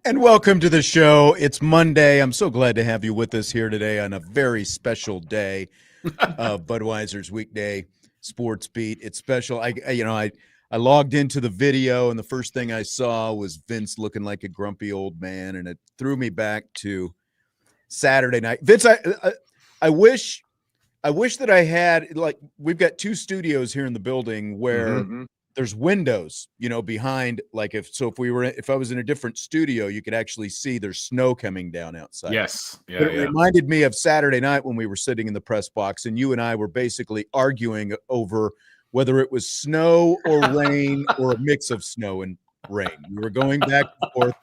And welcome to the show. It's Monday. I'm so glad to have you with us here today on a very special day of Budweiser's weekday sports beat. It's special. I logged into the video, and the first thing I saw was Vince looking like a grumpy old man, and it threw me back to Saturday night. Vince, I wish that I had, like, we've got two studios here in the building where there's windows, behind, like if I was in a different studio, you could actually see there's snow coming down outside. Yes. Yeah. But it reminded me of Saturday night when we were sitting in the press box and you and I were basically arguing over whether it was snow or rain or a mix of snow and rain. We were going back and forth.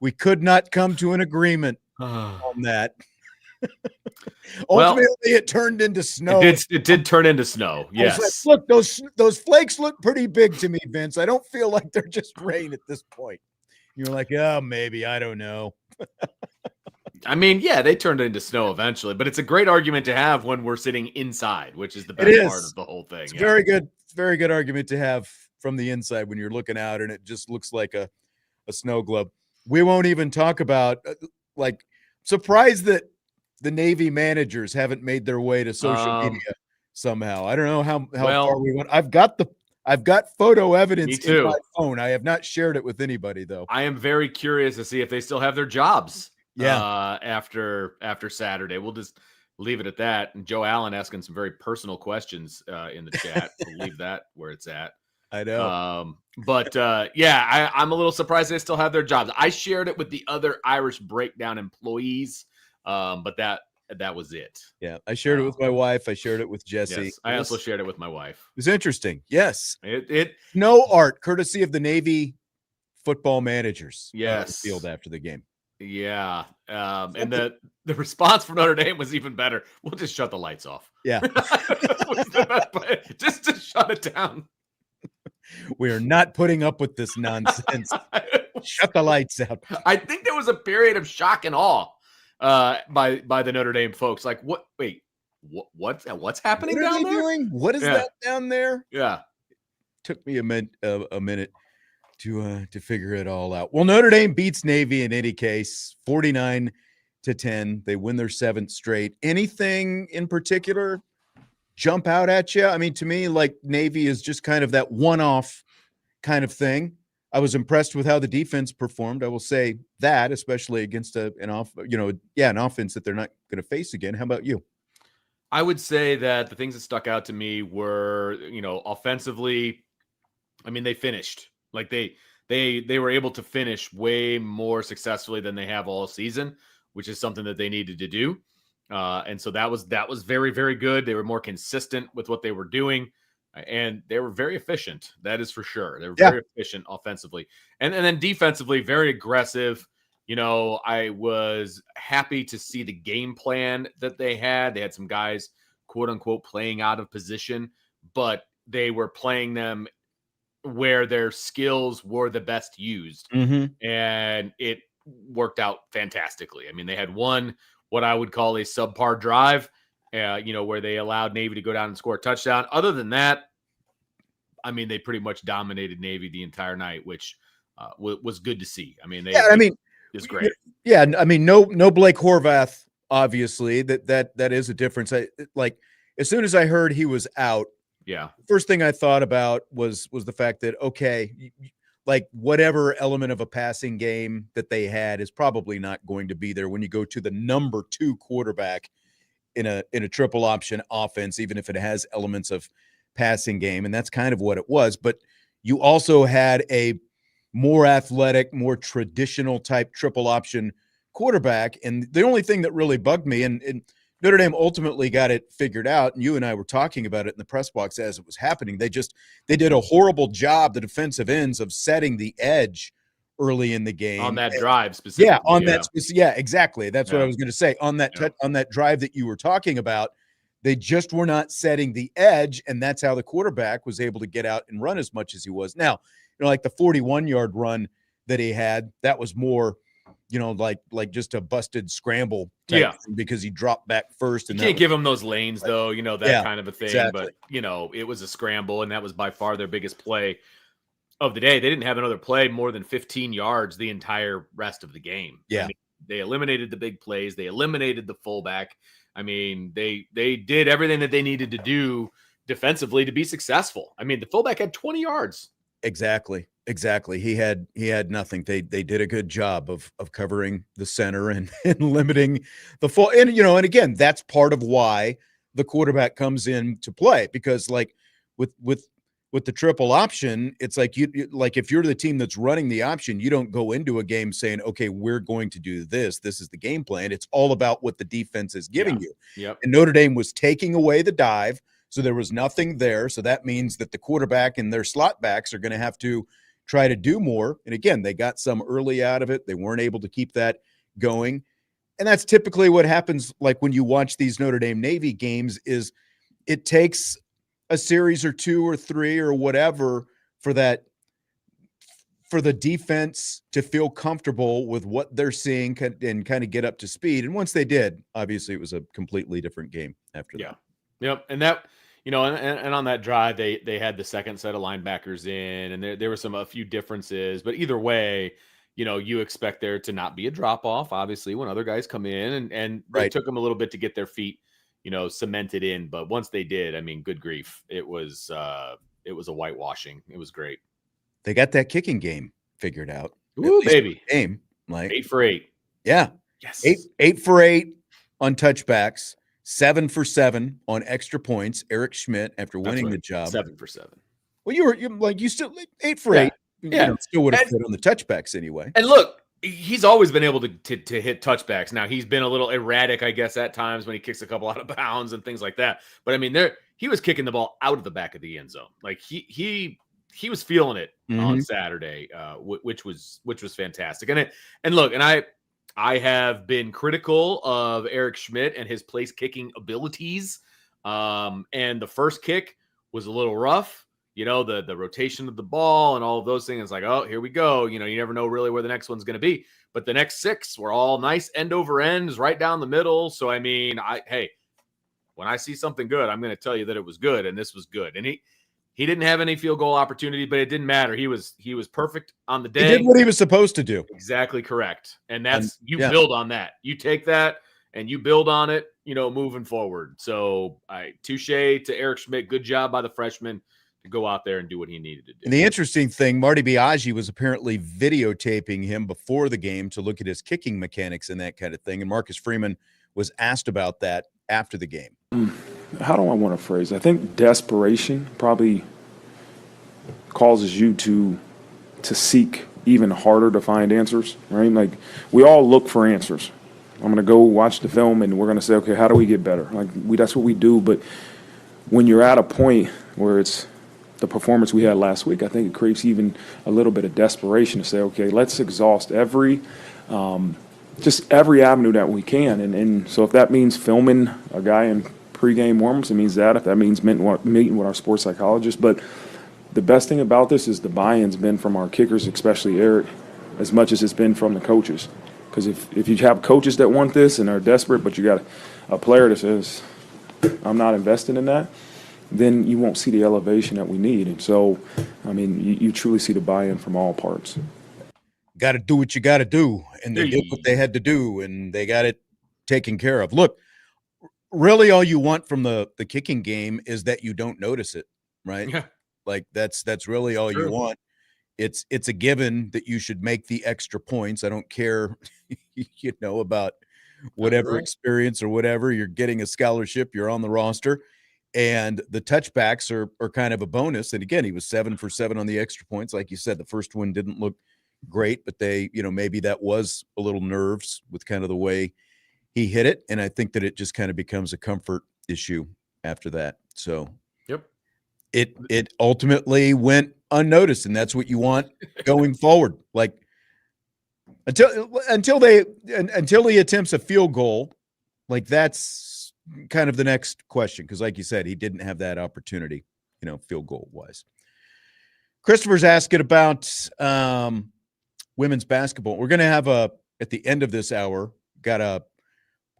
We could not come to an agreement on that. Ultimately, it turned into snow. It did turn into snow. Yes. Like, look, those flakes look pretty big to me, Vince. I don't feel like they're just rain at this point. You're like, oh, maybe. I don't know. I mean, yeah, they turned into snow eventually, but it's a great argument to have when we're sitting inside, which is the best part of the whole thing. It's very good. It's a very good argument to have from the inside when you're looking out and it just looks like a snow globe. We won't even talk about, surprised that the Navy managers haven't made their way to social media somehow. I don't know how far we went. I've got photo evidence in my phone. I have not shared it with anybody, though. I am very curious to see if they still have their jobs. Yeah. After Saturday, we'll just leave it at that. And Joe Allen asking some very personal questions in the chat. We'll leave that where it's at. I know. I'm a little surprised they still have their jobs. I shared it with the other Irish Breakdown employees. But that was it. Yeah, I shared it with my wife. I shared it with Jesse. Yes, I also shared it with my wife. It was interesting. Yes, it no art, courtesy of the Navy football managers. Yes, field after the game. Yeah, and the response from Notre Dame was even better. We'll just shut the lights off. Yeah, just to shut it down. We are not putting up with this nonsense. Shut the lights out. I think there was a period of shock and awe. By the Notre Dame folks, like, what? Wait, what's happening down there? Doing? What is that down there? Yeah, took me a minute to figure it all out. Well, Notre Dame beats Navy in any case, 49-10. They win their 7th straight. Anything in particular jump out at you? I mean, to me, like, Navy is just kind of that one-off kind of thing. I was impressed with how the defense performed. I will say that, especially against an offense that they're not going to face again. How about you? I would say that the things that stuck out to me were, offensively. I mean, they finished like they were able to finish way more successfully than they have all season, which is something that they needed to do. And so that was very, very good. They were more consistent with what they were doing. And they were very efficient. That is for sure. They were very efficient offensively. And then defensively, very aggressive. I was happy to see the game plan that they had. They had some guys, quote unquote, playing out of position, but they were playing them where their skills were the best used. Mm-hmm. And it worked out fantastically. I mean, they had what I would call a subpar drive. Where they allowed Navy to go down and score a touchdown. Other than that, I mean, they pretty much dominated Navy the entire night, which was good to see. I mean, it's great. Yeah, I mean, no Blake Horvath, obviously. That is a difference. As soon as I heard he was out, first thing I thought about was the fact that, okay, like, whatever element of a passing game that they had is probably not going to be there when you go to the number 2 quarterback in a triple option offense, even if it has elements of passing game. And that's kind of what it was. But you also had a more athletic, more traditional type triple option quarterback. And the only thing that really bugged me, and Notre Dame ultimately got it figured out, and you and I were talking about it in the press box as it was happening. They did a horrible job, the defensive ends, of setting the edge early in the game. On that drive specifically. Yeah, exactly. That's what I was going to say. On that drive that you were talking about, they just were not setting the edge, and that's how the quarterback was able to get out and run as much as he was. Now, like the 41-yard run that he had, that was more, like just a busted scramble type thing because he dropped back first. And you can't give him those lanes, though, that kind of a thing. Exactly. But, it was a scramble, and that was by far their biggest play of the day. They didn't have another play more than 15 yards the entire rest of the game. Yeah. I mean, they eliminated the big plays. They eliminated the fullback. I mean, they did everything that they needed to do defensively to be successful. I mean, the fullback had 20 yards. Exactly. He had nothing. They did a good job of covering the center and limiting the full. And and again, that's part of why the quarterback comes in to play, because like with the triple option, it's like like if you're the team that's running the option, you don't go into a game saying, okay, we're going to do this. This is the game plan. It's all about what the defense is giving you. Yep. And Notre Dame was taking away the dive, so there was nothing there. So that means that the quarterback and their slot backs are going to have to try to do more. And again, they got some early out of it. They weren't able to keep that going. And that's typically what happens, like when you watch these Notre Dame Navy games, is it takes a series or two or three or whatever for the defense to feel comfortable with what they're seeing and kind of get up to speed. And once they did, obviously it was a completely different game after that. Yep. And that, and on that drive, they had the second set of linebackers in, and there were a few differences, but either way, you expect there to not be a drop off, obviously, when other guys come in, and it took them a little bit to get their feet, cemented in. But once they did, I mean, good grief. It was a whitewashing. It was great. They got that kicking game figured out. Ooh, baby. Game, like 8 for 8. Yeah. Yes. 8 for 8 on touchbacks, 7 for 7 on extra points. Eric Schmidt, after winning the job. 7 for 7. Well, you still 8 for 8. Yeah. Still would have fit on the touchbacks anyway. And look, he's always been able to hit touchbacks. Now, he's been a little erratic, I guess, at times when he kicks a couple out of bounds and things like that. But I mean, he was kicking the ball out of the back of the end zone. Like he was feeling it on Saturday, which was fantastic. And look, and I have been critical of Eric Schmidt and his place kicking abilities. And the first kick was a little rough. The rotation of the ball and all of those things. It's like, oh, here we go. You never know really where the next one's going to be. But the next 6 were all nice end over ends right down the middle. So, I mean, when I see something good, I'm going to tell you that it was good, and this was good. And he didn't have any field goal opportunity, but it didn't matter. He was perfect on the day. He did what he was supposed to do. Exactly correct. And that's build on that. You take that and you build on it, moving forward. So, touche to Eric Schmidt. Good job by the freshman to go out there and do what he needed to do. And the interesting thing, Marty Biaggi was apparently videotaping him before the game to look at his kicking mechanics and that kind of thing. And Marcus Freeman was asked about that after the game. How do I want to phrase it? I think desperation probably causes you to seek even harder to find answers, right? Like, we all look for answers. I'm going to go watch the film and we're going to say, okay, how do we get better? Like, that's what we do. But when you're at a point where it's the performance we had last week, I think it creates even a little bit of desperation to say, okay, let's exhaust every avenue that we can. And so if that means filming a guy in pregame warm-ups, it means that. If that means meeting with our sports psychologist. But the best thing about this is the buy-in's been from our kickers, especially Eric, as much as it's been from the coaches. Because if you have coaches that want this and are desperate, but you got a player that says, I'm not invested in that, then you won't see the elevation that we need. And so, I mean, you truly see the buy-in from all parts. Got to do what you got to do. And they did what they had to do, and they got it taken care of. Look, really all you want from the kicking game is that you don't notice it, right? Yeah. Like, that's really all you want. It's a given that you should make the extra points. I don't care, about whatever experience or whatever. You're getting a scholarship. You're on the roster. And the touchbacks are kind of a bonus. And again, he was 7 for 7 on the extra points. Like you said, the first one didn't look great, but they, maybe that was a little nerves with kind of the way he hit it. And I think that it just kind of becomes a comfort issue after that. So it ultimately went unnoticed, and that's what you want going forward. Like until he attempts a field goal, like that's kind of the next question. Because like you said, he didn't have that opportunity, field goal wise. Christopher's asking about women's basketball. We're going to have at the end of this hour, got a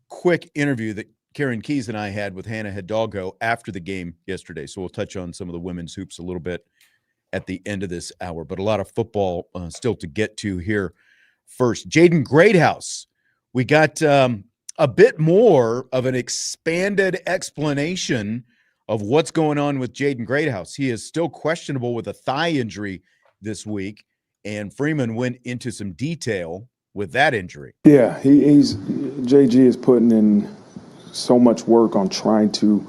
quick interview that Karen Keys and I had with Hannah Hidalgo after the game yesterday. So we'll touch on some of the women's hoops a little bit at the end of this hour, but a lot of football still to get to here first. Jaden Greathouse, we got a bit more of an expanded explanation of what's going on with Jaden Greathouse. He is still questionable with a thigh injury this week, and Freeman went into some detail with that injury. Yeah, JG is putting in so much work on trying to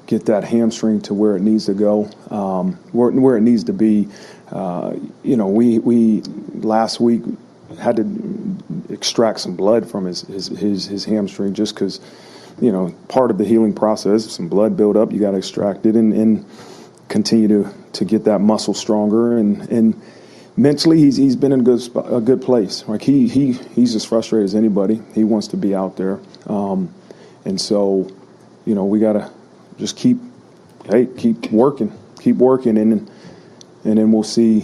get that hamstring to where it needs to go, where it needs to be. We last week had to extract some blood from his hamstring just because, part of the healing process, some blood build up, you got to extract it and continue to get that muscle stronger. And mentally, he's been in a good place. Like he's as frustrated as anybody. He wants to be out there, and so, we got to just keep working, and then we'll see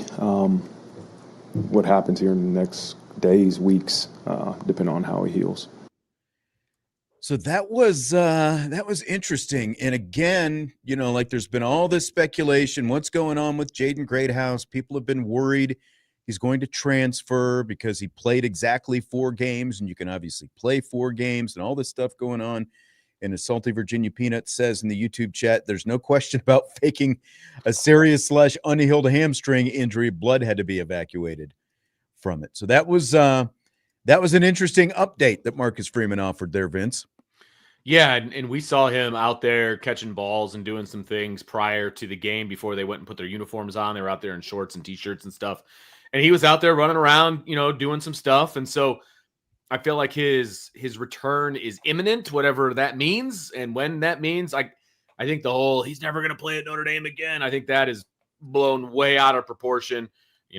what happens here in the next days, weeks, depending on how he heals. So that was interesting. And again, like there's been all this speculation, what's going on with Jaden Greathouse. People have been worried he's going to transfer because he played exactly 4 games, and you can obviously play 4 games and all this stuff going on. And as Salty Virginia Peanut says in the YouTube chat, there's no question about faking a serious / unhealed hamstring injury. Blood had to be evacuated from it. So that was an interesting update that Marcus Freeman offered there, Vince. Yeah, and we saw him out there catching balls and doing some things prior to the game before they went and put their uniforms on. They were out there in shorts and T-shirts and stuff. And he was out there running around, doing some stuff. And so I feel like his return is imminent, whatever that means. And when that means, I think the whole he's never going to play at Notre Dame again, I think that is blown way out of proportion.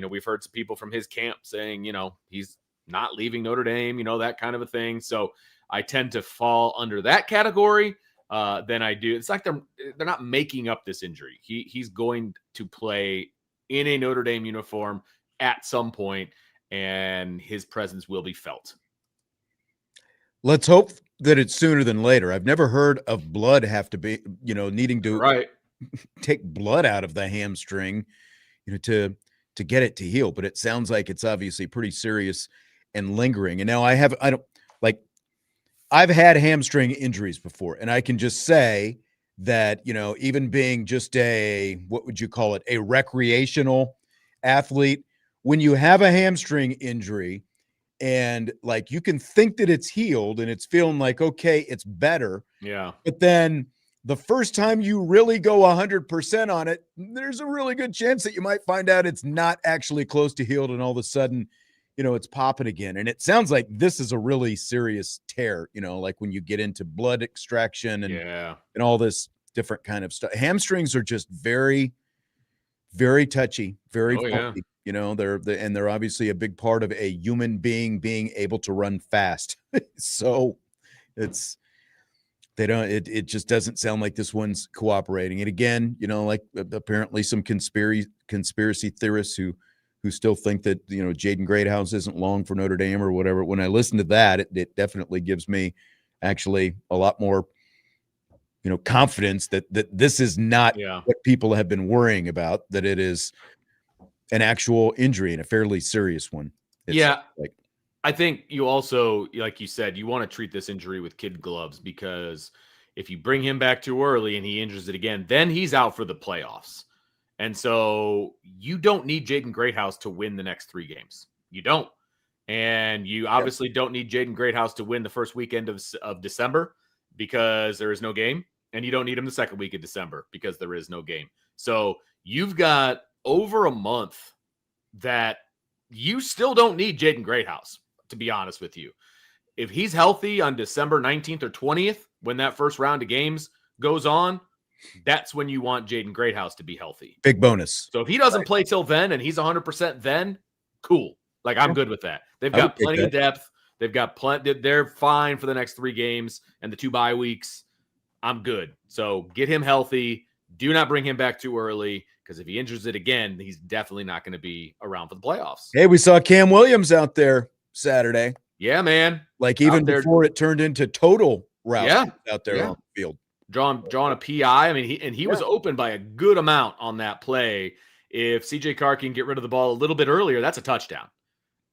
We've heard some people from his camp saying, he's not leaving Notre Dame, that kind of a thing. So I tend to fall under that category than I do. It's like they're not making up this injury. He's going to play in a Notre Dame uniform at some point, and his presence will be felt. Let's hope that it's sooner than later. I've never heard of blood have to be, needing to take blood out of the hamstring, to get it to heal. But it sounds like it's obviously pretty serious and lingering. And now I've had hamstring injuries before, and I can just say that, even being just what would you call it? A recreational athlete, when you have a hamstring injury, and like you can think that it's healed and it's feeling like, okay, it's better. Yeah. But then the first time you really go 100% on it, there's a really good chance that you might find out it's not actually close to healed. And all of a sudden, it's popping again. And it sounds like this is a really serious tear, like when you get into blood extraction and all this different kind of stuff. Hamstrings are just very, very touchy, very funky. They're obviously a big part of a human being being able to run fast. So it just doesn't sound like this one's cooperating. And again, like apparently some conspiracy theorists who still think that, Jaden Greathouse isn't long for Notre Dame or whatever. When I listen to that, it definitely gives me actually a lot more, confidence that this is not what people have been worrying about, that it is an actual injury and a fairly serious one. I think you also, like you said, you want to treat this injury with kid gloves, because if you bring him back too early and he injures it again, then he's out for the playoffs. And so you don't need Jaden Greathouse to win the next 3 games. You don't. And you obviously don't need Jaden Greathouse to win the first weekend of December, because there is no game. And you don't need him the second week of December because there is no game. So you've got over a month that you still don't need Jaden Greathouse, to be honest with you. If he's healthy on December 19th or 20th, when that first round of games goes on, that's when you want Jaden Greathouse to be healthy. Big bonus. So if he doesn't play till then and he's 100% then, cool. Like, I'm good with that. They've got plenty of depth. They've got plenty. They're fine for the next 3 games and the 2 bye weeks. I'm good. So get him healthy. Do not bring him back too early, because if he injures it again, he's definitely not going to be around for the playoffs. Hey, we saw Cam Williams out there Saturday. Yeah, man. Like, even before it turned into total route out there on the field. Drawing a PI. I mean, he was open by a good amount on that play. If CJ Carr can get rid of the ball a little bit earlier, that's a touchdown.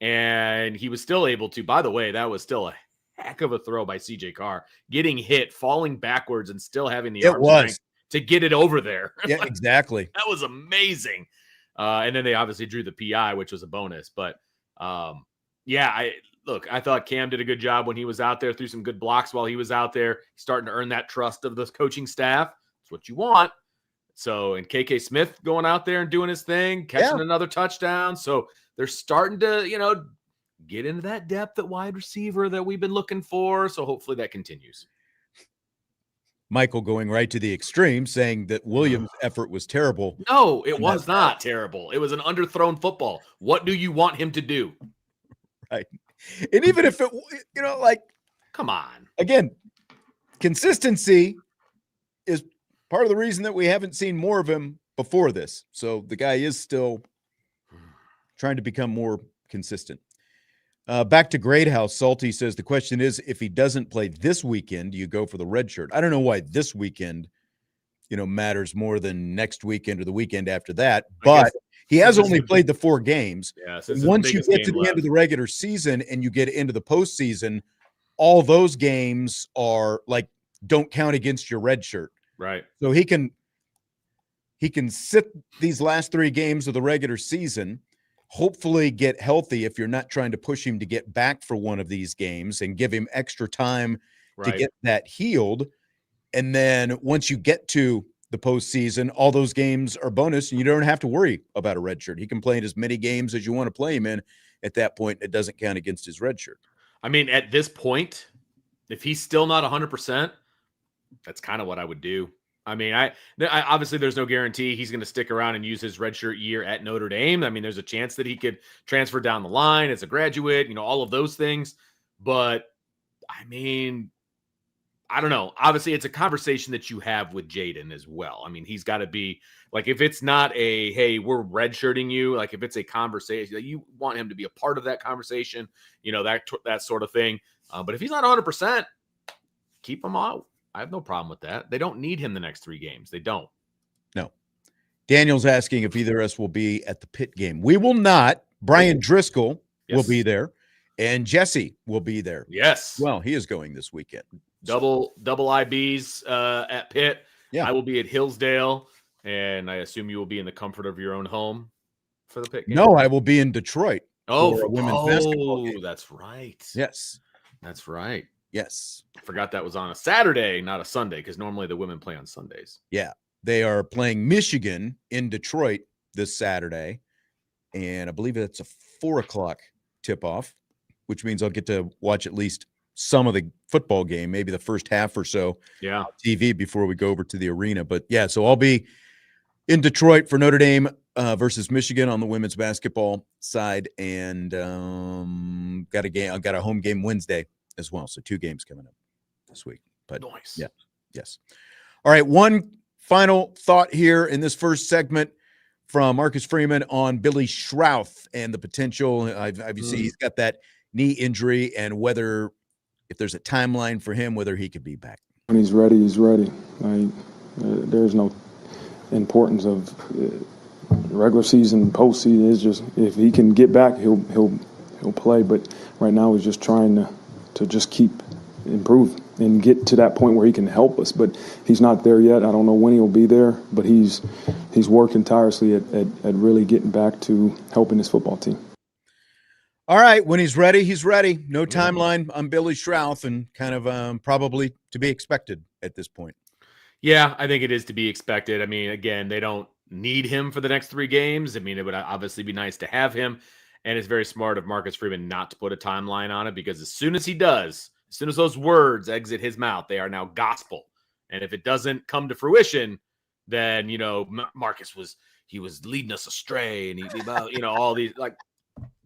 And he was still able to. By the way, that was still a heck of a throw by CJ Carr, getting hit, falling backwards, and still having the arm strength to get it over there. Yeah, exactly. That was amazing. And then they obviously drew the PI, which was a bonus. But I thought Cam did a good job when he was out there, threw some good blocks while he was out there, starting to earn that trust of the coaching staff. That's what you want. So, and KK Smith going out there and doing his thing, catching another touchdown. So they're starting to, get into that depth at wide receiver that we've been looking for. So hopefully that continues. Michael going right to the extreme, saying that Williams' effort was terrible. No, it was not terrible. It was an underthrown football. What do you want him to do? Right. And even if it, come on. Again, consistency is part of the reason that we haven't seen more of him before this. So the guy is still trying to become more consistent. Back to Greathouse, Salty says the question is, if he doesn't play this weekend, do you go for the red shirt? I don't know why this weekend, matters more than next weekend or the weekend after that, but he has only played the 4 games. Yeah, once you get to the end of the regular season and you get into the postseason, all those games are don't count against your red shirt. Right. So he can sit these last 3 games of the regular season, hopefully get healthy if you're not trying to push him to get back for one of these games, and give him extra time to get that healed. And then once you get to the postseason, all those games are bonus, and you don't have to worry about a red shirt. He can play in as many games as you want to play him in at that point. It doesn't count against his red shirt. I mean, at this point, if he's still not 100%, that's kind of what I would do. I mean, I obviously there's no guarantee he's going to stick around and use his redshirt year at Notre Dame. I mean, there's a chance that he could transfer down the line as a graduate, all of those things. But I mean, I don't know. Obviously, it's a conversation that you have with Jaden as well. I mean, he's got to be if it's not a, hey, we're redshirting you, if it's a conversation, you want him to be a part of that conversation, that sort of thing. But if he's not 100%, keep him out. I have no problem with that. They don't need him the next 3 games. They don't. No. Daniel's asking if either of us will be at the Pitt game. We will not. Brian Driscoll will be there, and Jesse will be there. Yes. Well, he is going this weekend. Double IBs at Pitt. Yeah. I will be at Hillsdale, and I assume you will be in the comfort of your own home for the Pitt game. No, I will be in Detroit. For a women's basketball game. That's right. Yes. That's right. Yes. I forgot that was on a Saturday, not a Sunday, because normally the women play on Sundays. Yeah. They are playing Michigan in Detroit this Saturday, and I believe it's a 4:00 tip-off, which means I'll get to watch at least some of the football game, maybe the first half or so on TV before we go over to the arena. But, yeah, so I'll be in Detroit for Notre Dame versus Michigan on the women's basketball side, and got a home game Wednesday as well. So 2 games coming up this week. But nice. Yeah. Yes. All right. One final thought here in this first segment from Marcus Freeman on Billy Schrauth and the potential. Obviously, he's got that knee injury, and if there's a timeline for him, whether he could be back. When he's ready, he's ready. There's no importance of regular season, postseason. It's just if he can get back, he'll play. But right now, he's just trying to just keep improving and get to that point where he can help us. But he's not there yet. I don't know when he'll be there, but he's working tirelessly at really getting back to helping his football team. All right. When he's ready, he's ready. No timeline on Billy Schrauth, and kind of probably to be expected at this point. Yeah, I think it is to be expected. I mean, again, they don't need him for the next 3 games. I mean, it would obviously be nice to have him. And it's very smart of Marcus Freeman not to put a timeline on it, because as soon as he does, as soon as those words exit his mouth, they are now gospel. And if it doesn't come to fruition, then, Marcus was leading us astray, and he all these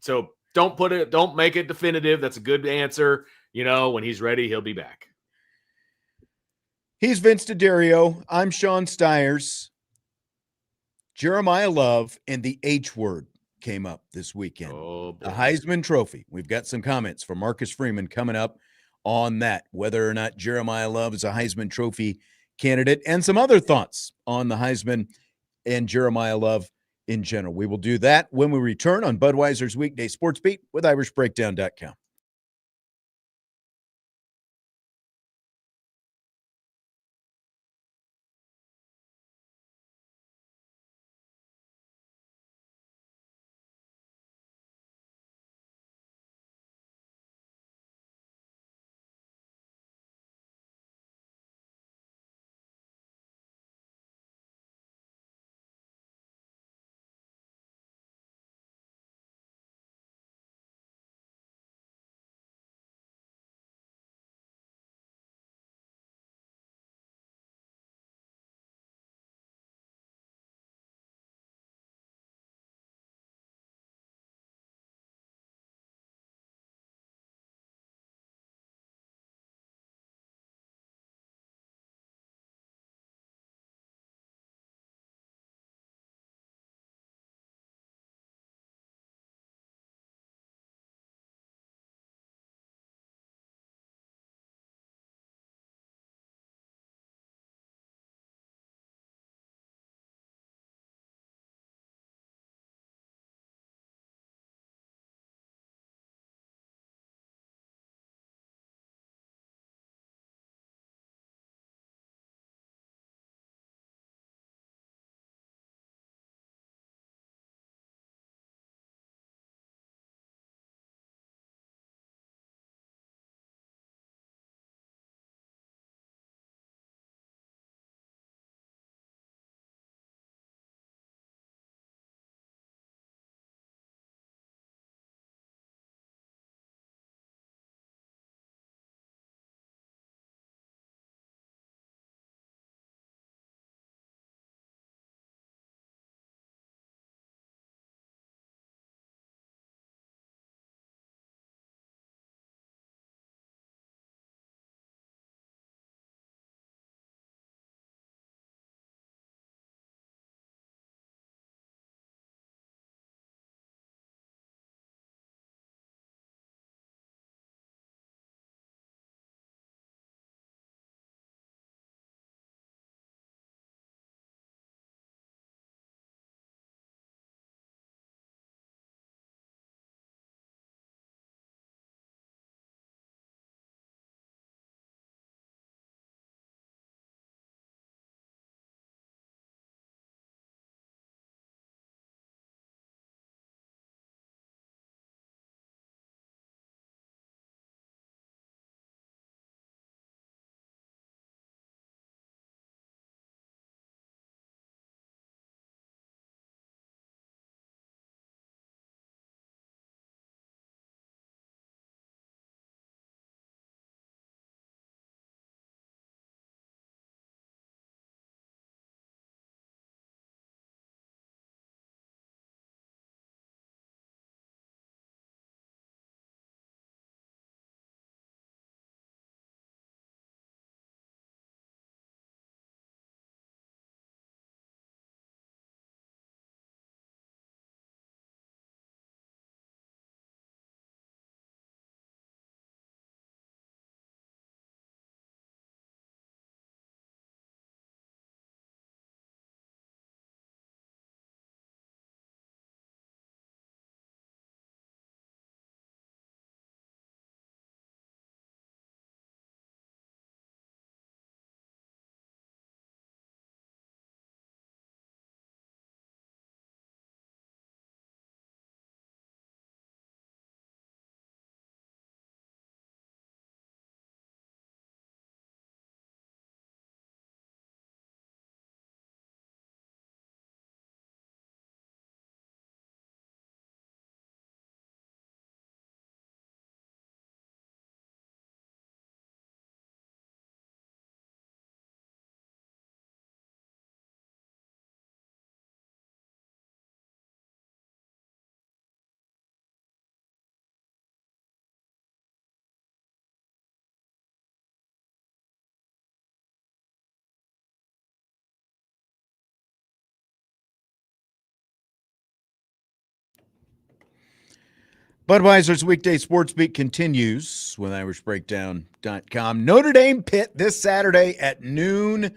so Don't make it definitive. That's a good answer. When he's ready, he'll be back. He's Vince D'Addario. I'm Sean Stiers. Jeremiyah Love and the H word came up this weekend. Oh, boy. The Heisman Trophy. We've got some comments from Marcus Freeman coming up on that, whether or not Jeremiyah Love is a Heisman Trophy candidate, and some other thoughts on the Heisman and Jeremiyah Love in general. We will do that when we return on Budweiser's Weekday Sports Beat with IrishBreakdown.com. Budweiser's weekday sports beat continues with IrishBreakdown.com. Notre Dame Pitt this Saturday at noon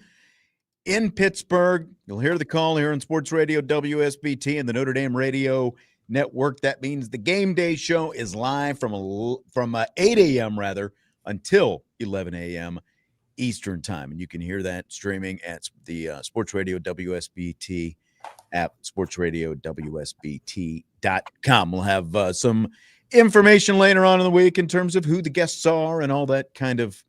in Pittsburgh. You'll hear the call here on Sports Radio WSBT and the Notre Dame Radio Network. That means the game day show is live from 8 a.m. until 11 a.m. Eastern time. And you can hear that streaming at the Sports Radio WSBT app, sportsradiowsbt.com. We'll have some information later on in the week in terms of who the guests are and all that kind of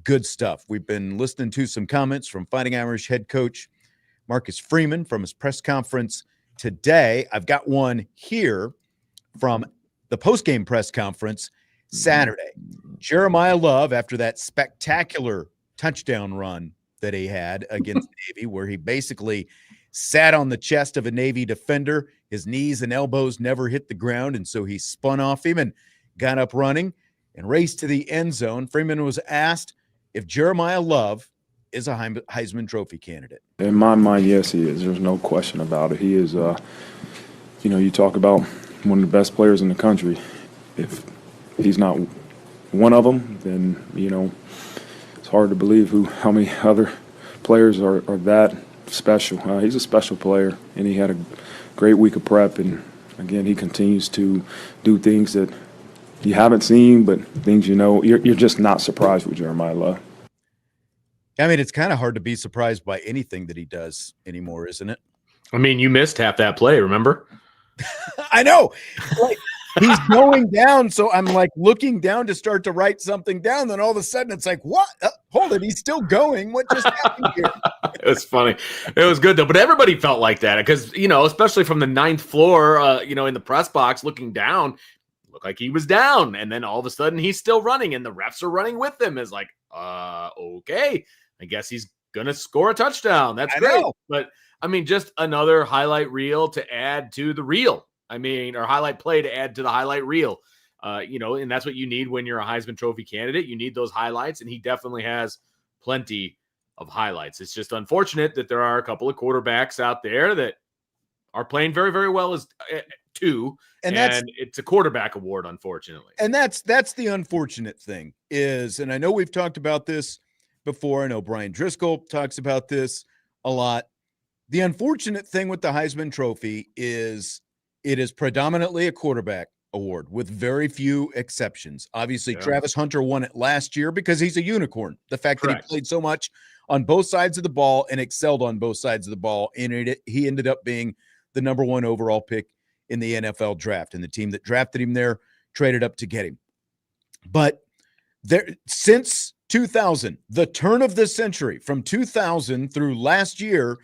good stuff. We've been listening to some comments from Fighting Irish head coach Marcus Freeman from his press conference today. I've got one here from the post-game press conference Saturday. Jeremiyah Love, after that spectacular touchdown run that he had against Navy, where he basically sat on the chest of a Navy defender. His knees and elbows never hit the ground, and so he spun off him and got up running and raced to the end zone. Freeman was asked if Jeremiyah Love is a Heisman Trophy candidate. In my mind, yes, he is. There's no question about it. He is, you talk about one of the best players in the country. If he's not one of them, then, it's hard to believe how many other players are that special. He's a special player, and he had a great week of prep, and again, he continues to do things that you haven't seen, but things you're just not surprised with Jeremiyah Love. I mean, it's kind of hard to be surprised by anything that he does anymore, isn't it? I mean, you missed half that play, remember? I know. Like, he's going down, so I'm like looking down to start to write something down. Then all of a sudden it's like, what? Hold it, he's still going. What just happened here? It was funny. It was good, though. But everybody felt like that because, especially from the 9th floor, in the press box looking down, looked like he was down. And then all of a sudden he's still running and the refs are running with him. It's like, okay, I guess he's going to score a touchdown. That's great. But, I mean, just another highlight reel to add to the reel. Or highlight play to add to the highlight reel. And that's what you need when you're a Heisman Trophy candidate. You need those highlights, and he definitely has plenty of highlights. It's just unfortunate that there are a couple of quarterbacks out there that are playing very, very well as two, and it's a quarterback award, unfortunately. And that's the unfortunate thing is, and I know we've talked about this before. I know Brian Driscoll talks about this a lot. The unfortunate thing with the Heisman Trophy is it is predominantly a quarterback award with very few exceptions. Obviously, yeah. Travis Hunter won it last year because he's a unicorn. The fact that he played so much on both sides of the ball and excelled on both sides of the ball, and he ended up being the number 1 overall pick in the NFL draft, and the team that drafted him there traded up to get him. But since 2000, the turn of this century, from 2000 through last year,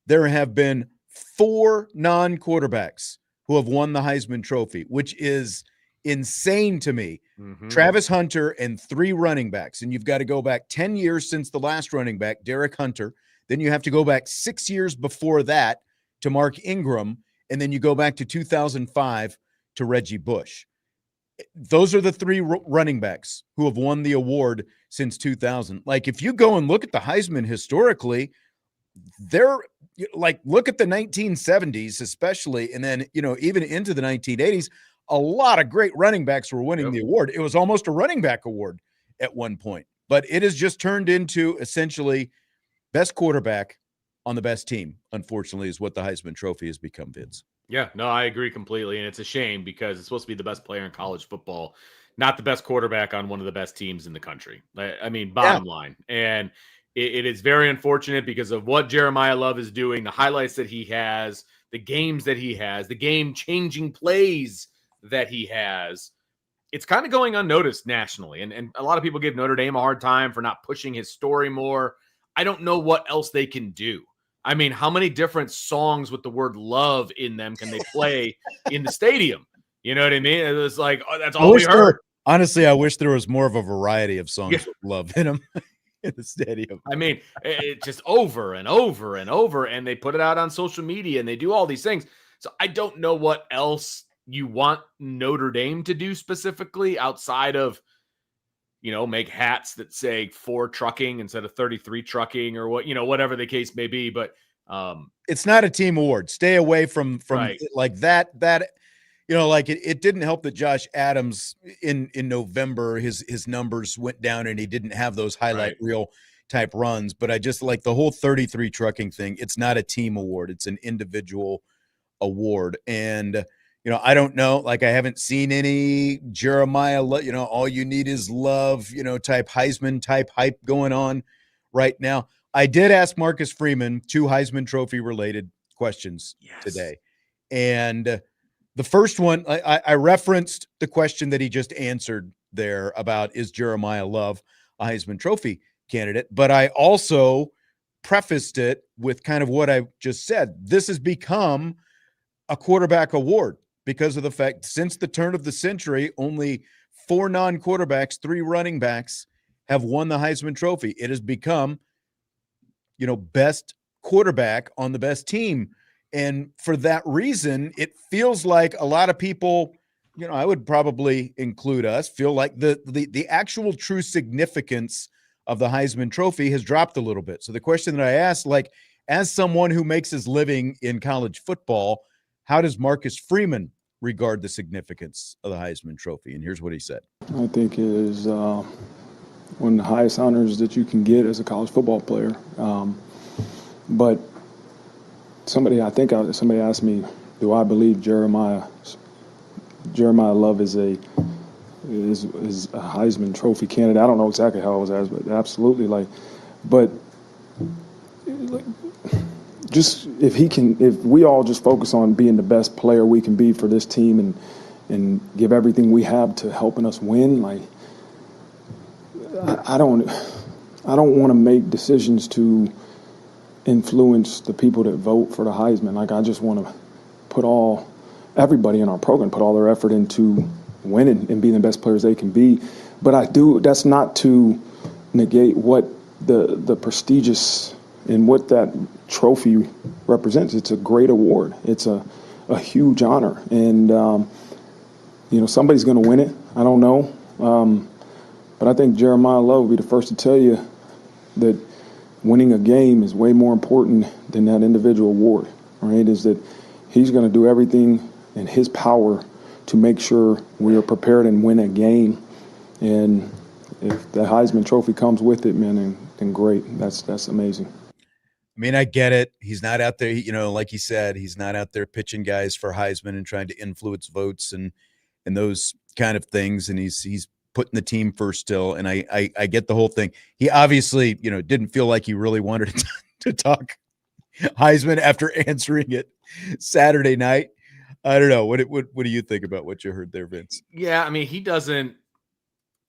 there have been 4 non-quarterbacks who have won the Heisman Trophy, which is insane to me. Mm-hmm. Travis Hunter and 3 running backs. And you've got to go back 10 years since the last running back, Derek Hunter. Then you have to go back 6 years before that to Mark Ingram. And then you go back to 2005 to Reggie Bush. Those are the 3 running backs who have won the award since 2000. Like, if you go and look at the Heisman historically, they're like, look at the 1970s, especially, and then, even into the 1980s, a lot of great running backs were winning the award. It was almost a running back award at one point, but it has just turned into essentially best quarterback on the best team, unfortunately, is what the Heisman Trophy has become, Vince. Yeah, no, I agree completely. And it's a shame because it's supposed to be the best player in college football, not the best quarterback on one of the best teams in the country. I mean, bottom line. And it is very unfortunate because of what Jeremiyah Love is doing, the highlights that he has, the games that he has, the game-changing plays that he has. It's kind of going unnoticed nationally. And a lot of people give Notre Dame a hard time for not pushing his story more. I don't know what else they can do. I mean, how many different songs with the word love in them can they play in the stadium? You know what I mean? It was like, that's all we heard. Honestly, I wish there was more of a variety of songs with love in them. In the stadium. I mean, it's just over and over and over, and they put it out on social media and they do all these things. So I don't know what else you want Notre Dame to do specifically outside of, make hats that say 4 trucking instead of 33 trucking or whatever the case may be. But it's not a team award. Stay away from like that. like it didn't help that Josh Adams in November, his numbers went down and he didn't have those highlight reel type runs. But I just like the whole 33 trucking thing. It's not a team award. It's an individual award. And, I don't know, like I haven't seen any Jeremiyah, all you need is love, type Heisman type hype going on right now. I did ask Marcus Freeman 2 Heisman Trophy related questions today. And the first one, I referenced the question that he just answered there about is Jeremiyah Love a Heisman Trophy candidate, but I also prefaced it with kind of what I just said. This has become a quarterback award because of the fact since the turn of the century, only 4 non-quarterbacks, 3 running backs have won the Heisman Trophy. It has become, best quarterback on the best team. And for that reason, it feels like a lot of people, I would probably include us, feel like the actual true significance of the Heisman Trophy has dropped a little bit. So the question that I asked, like, as someone who makes his living in college football, how does Marcus Freeman regard the significance of the Heisman Trophy? And here's what he said. I think it is one of the highest honors that you can get as a college football player. But somebody asked me, do I believe Jeremiyah Love is a Heisman Trophy candidate? I don't know exactly how it was asked, but absolutely. Just if we all just focus on being the best player we can be for this team and give everything we have to helping us win, like I don't want to make decisions to influence the people that vote for the Heisman. Like I just want to put everybody in our program put all their effort into winning and being the best players they can be. But that's not to negate what the prestigious and what that trophy represents. It's a great award. It's a huge honor. And, somebody's going to win it. I don't know. But I think Jeremiyah Love will be the first to tell you that winning a game is way more important than that individual award, right? Is that he's going to do everything in his power to make sure we are prepared and win a game. And if the Heisman Trophy comes with it, man, then great. That's amazing. I mean, I get it. He's not out there, like he said, he's not out there pitching guys for Heisman and trying to influence votes and those kind of things. And he's putting the team first still. And I get the whole thing. He obviously, didn't feel like he really wanted to talk Heisman after answering it Saturday night. I don't know. What do you think about what you heard there, Vince? Yeah, I mean, he doesn't.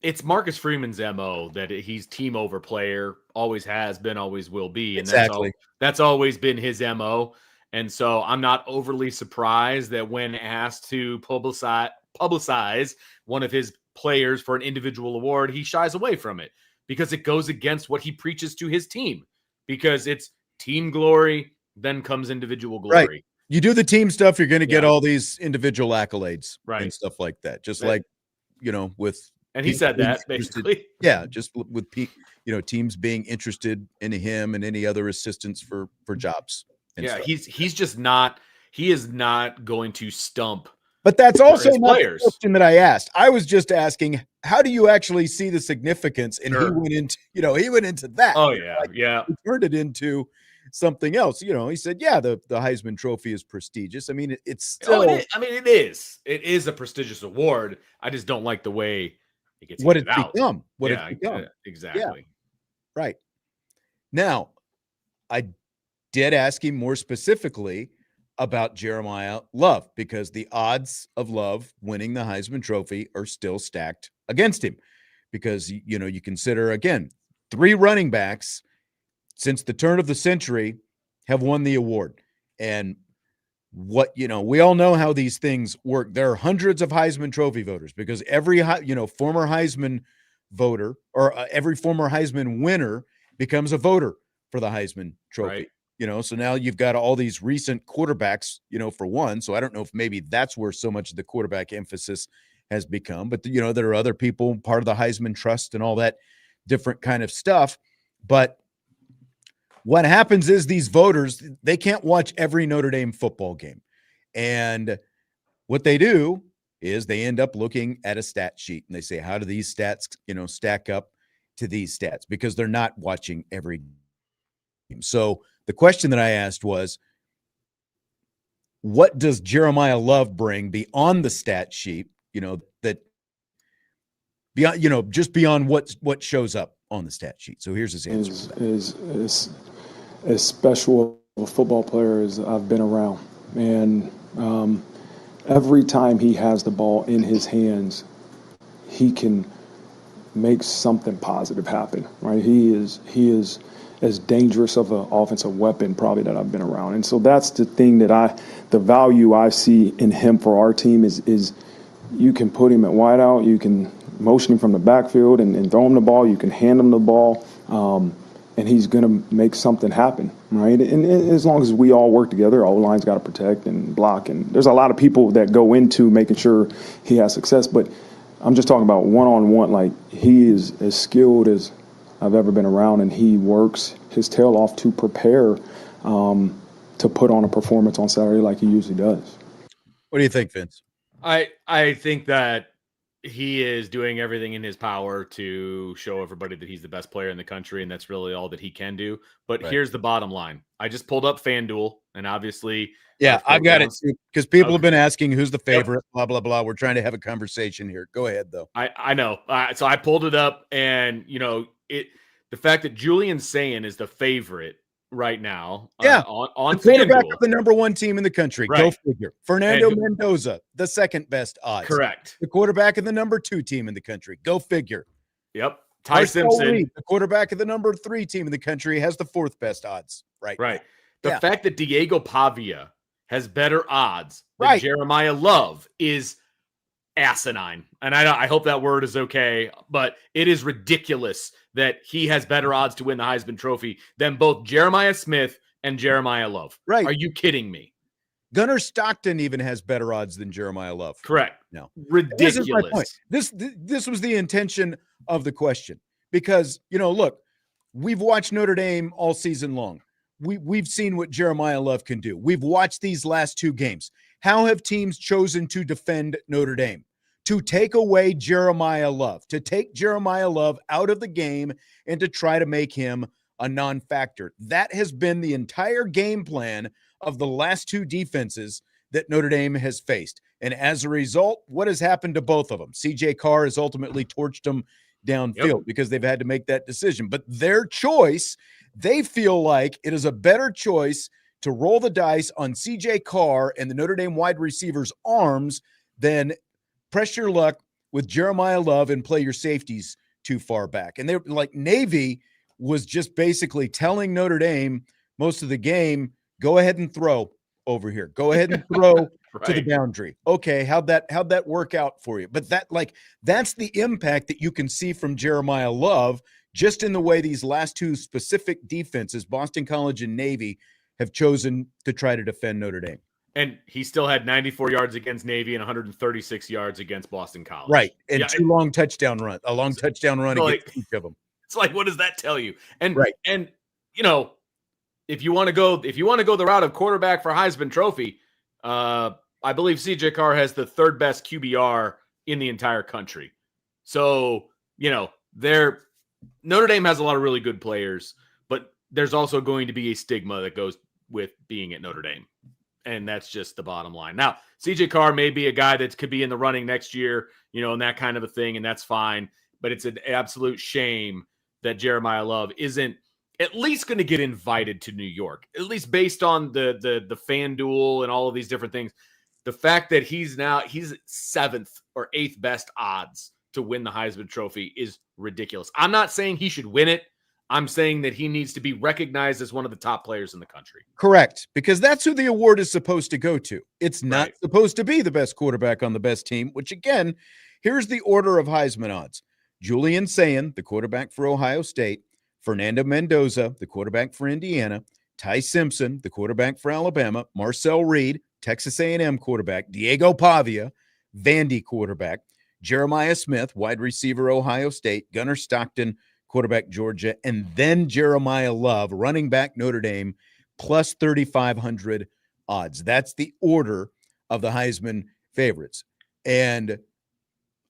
It's Marcus Freeman's MO that he's team over player, always has been, always will be. And exactly. That's always been his MO. And so I'm not overly surprised that when asked to publicize one of his players for an individual award, he shies away from it because it goes against what he preaches to his team, because it's team glory, then comes individual glory. Right. You do the team stuff, you're going to get all these individual accolades and stuff like that. Just like, with. And he said that basically. Yeah, just with teams being interested in him and any other assistants for jobs. Yeah, he's just not. He is not going to stump. But that's also not the question that I asked. I was just asking, how do you actually see the significance? And he went into that. Oh yeah, yeah. He turned it into something else. He said, yeah, the Heisman Trophy is prestigious. I mean, it's still. It is. It is a prestigious award. I just don't like the way it gets what it's become. Become. Exactly. Yeah. Right. Now, I did ask him more specifically about Jeremiyah Love, because the odds of Love winning the Heisman Trophy are still stacked against him, because, you consider, again, 3 running backs since the turn of the century have won the award. And we all know how these things work. There are hundreds of Heisman Trophy voters, because every, former Heisman voter or every former Heisman winner becomes a voter for the Heisman Trophy. Right. So now you've got all these recent quarterbacks, for one. So I don't know if maybe that's where so much of the quarterback emphasis has become. But, there are other people part of the Heisman Trust and all that different kind of stuff. But what happens is these voters, they can't watch every Notre Dame football game. And what they do is they end up looking at a stat sheet and they say, how do these stats, stack up to these stats? Because they're not watching every game. So the question that I asked was, what does Jeremiyah Love bring beyond the stat sheet? That beyond, just beyond what shows up on the stat sheet. So here's his answer. Is as special a football player as I've been around, and every time he has the ball in his hands, he can make something positive happen. Right? He is as dangerous of an offensive weapon probably that I've been around, and so that's the thing the value I see in him for our team is you can put him at wideout, you can motion him from the backfield and throw him the ball, you can hand him the ball, and he's going to make something happen, right? And as long as we all work together, our line's got to protect and block, and there's a lot of people that go into making sure he has success, but I'm just talking about one-on-one. Like, he is as skilled as I've ever been around, and he works his tail off to prepare to put on a performance on Saturday like he usually does. What do you think, Vince? I think that he is doing everything in his power to show everybody that he's the best player in the country, and that's really all that he can do. But Here's the bottom line. I just pulled up FanDuel, and obviously... Yeah, I've got it, because people have been asking who's the favorite, blah, blah, blah. We're trying to have a conversation here. Go ahead, though. I know. So I pulled it up, and, the fact that Julian Sayin is the favorite right now on the quarterback FanDuel, of the number one team in the country. Right. Go figure. Fernando Mendoza, the second best odds. Correct. The quarterback of the number 2 team in the country. Go figure. Yep. Ty Simpson, Reed, the quarterback of the number 3 team in the country, has the 4th best odds. Right. The fact that Diego Pavia has better odds than Jeremiyah Love is asinine. And I hope that word is okay, but it is ridiculous that he has better odds to win the Heisman Trophy than both Jeremiah Smith and Jeremiyah Love. Right. Are you kidding me? Gunnar Stockton even has better odds than Jeremiyah Love. Correct. No. Ridiculous. This is my point. This was the intention of the question, because, look, we've watched Notre Dame all season long. We've seen what Jeremiyah Love can do. We've watched these last 2 games. How have teams chosen to defend Notre Dame? To take away Jeremiyah Love, to take Jeremiyah Love out of the game and to try to make him a non-factor. That has been the entire game plan of the last 2 defenses that Notre Dame has faced. And as a result, what has happened to both of them? CJ Carr has ultimately torched them downfield because they've had to make that decision. But their choice, they feel like it is a better choice to roll the dice on CJ Carr and the Notre Dame wide receivers' arms than press your luck with Jeremiyah Love and play your safeties too far back. And they're like, Navy was just basically telling Notre Dame most of the game, go ahead and throw over here. Go ahead and throw to the boundary. Okay, how'd that work out for you? But that's the impact that you can see from Jeremiyah Love just in the way these last 2 specific defenses, Boston College and Navy, have chosen to try to defend Notre Dame. And he still had 94 yards against Navy and 136 yards against Boston College. Right. And a long touchdown run against each of them. It's like, what does that tell you? And if you want to go the route of quarterback for Heisman Trophy, I believe CJ Carr has the 3rd best QBR in the entire country. So, Notre Dame has a lot of really good players, but there's also going to be a stigma that goes with being at Notre Dame. And that's just the bottom line. Now, CJ Carr may be a guy that could be in the running next year, and that kind of a thing, and that's fine. But it's an absolute shame that Jeremiyah Love isn't at least going to get invited to New York, at least based on the FanDuel and all of these different things. The fact that he's 7th or 8th best odds to win the Heisman Trophy is ridiculous. I'm not saying he should win it. I'm saying that he needs to be recognized as one of the top players in the country. Correct, because that's who the award is supposed to go to. It's not supposed to be the best quarterback on the best team, which, again, here's the order of Heisman odds. Julian Sayin, the quarterback for Ohio State, Fernando Mendoza, the quarterback for Indiana, Ty Simpson, the quarterback for Alabama, Marcel Reed, Texas A&M quarterback, Diego Pavia, Vandy quarterback, Jeremiah Smith, wide receiver, Ohio State, Gunnar Stockton, quarterback, Georgia, and then Jeremiyah Love, running back, Notre Dame, plus 3,500 odds. That's the order of the Heisman favorites. And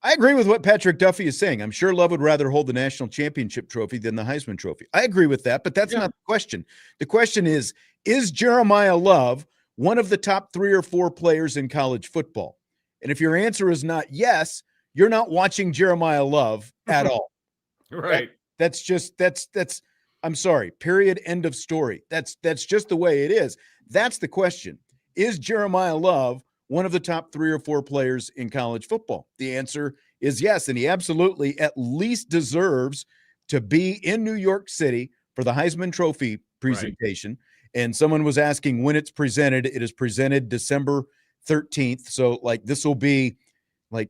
I agree with what Patrick Duffy is saying. I'm sure Love would rather hold the national championship trophy than the Heisman Trophy. I agree with that, but that's not the question. The question is Jeremiyah Love one of the top 3 or 4 players in college football? And if your answer is not yes, you're not watching Jeremiyah Love at all. Right. That's I'm sorry, period, end of story. That's just the way it is. That's the question. Is Jeremiyah Love one of the top 3 or 4 players in college football? The answer is yes, and he absolutely at least deserves to be in New York City for the Heisman Trophy presentation. Right. And someone was asking when it's presented. It is presented December 13th. So, like, this will be like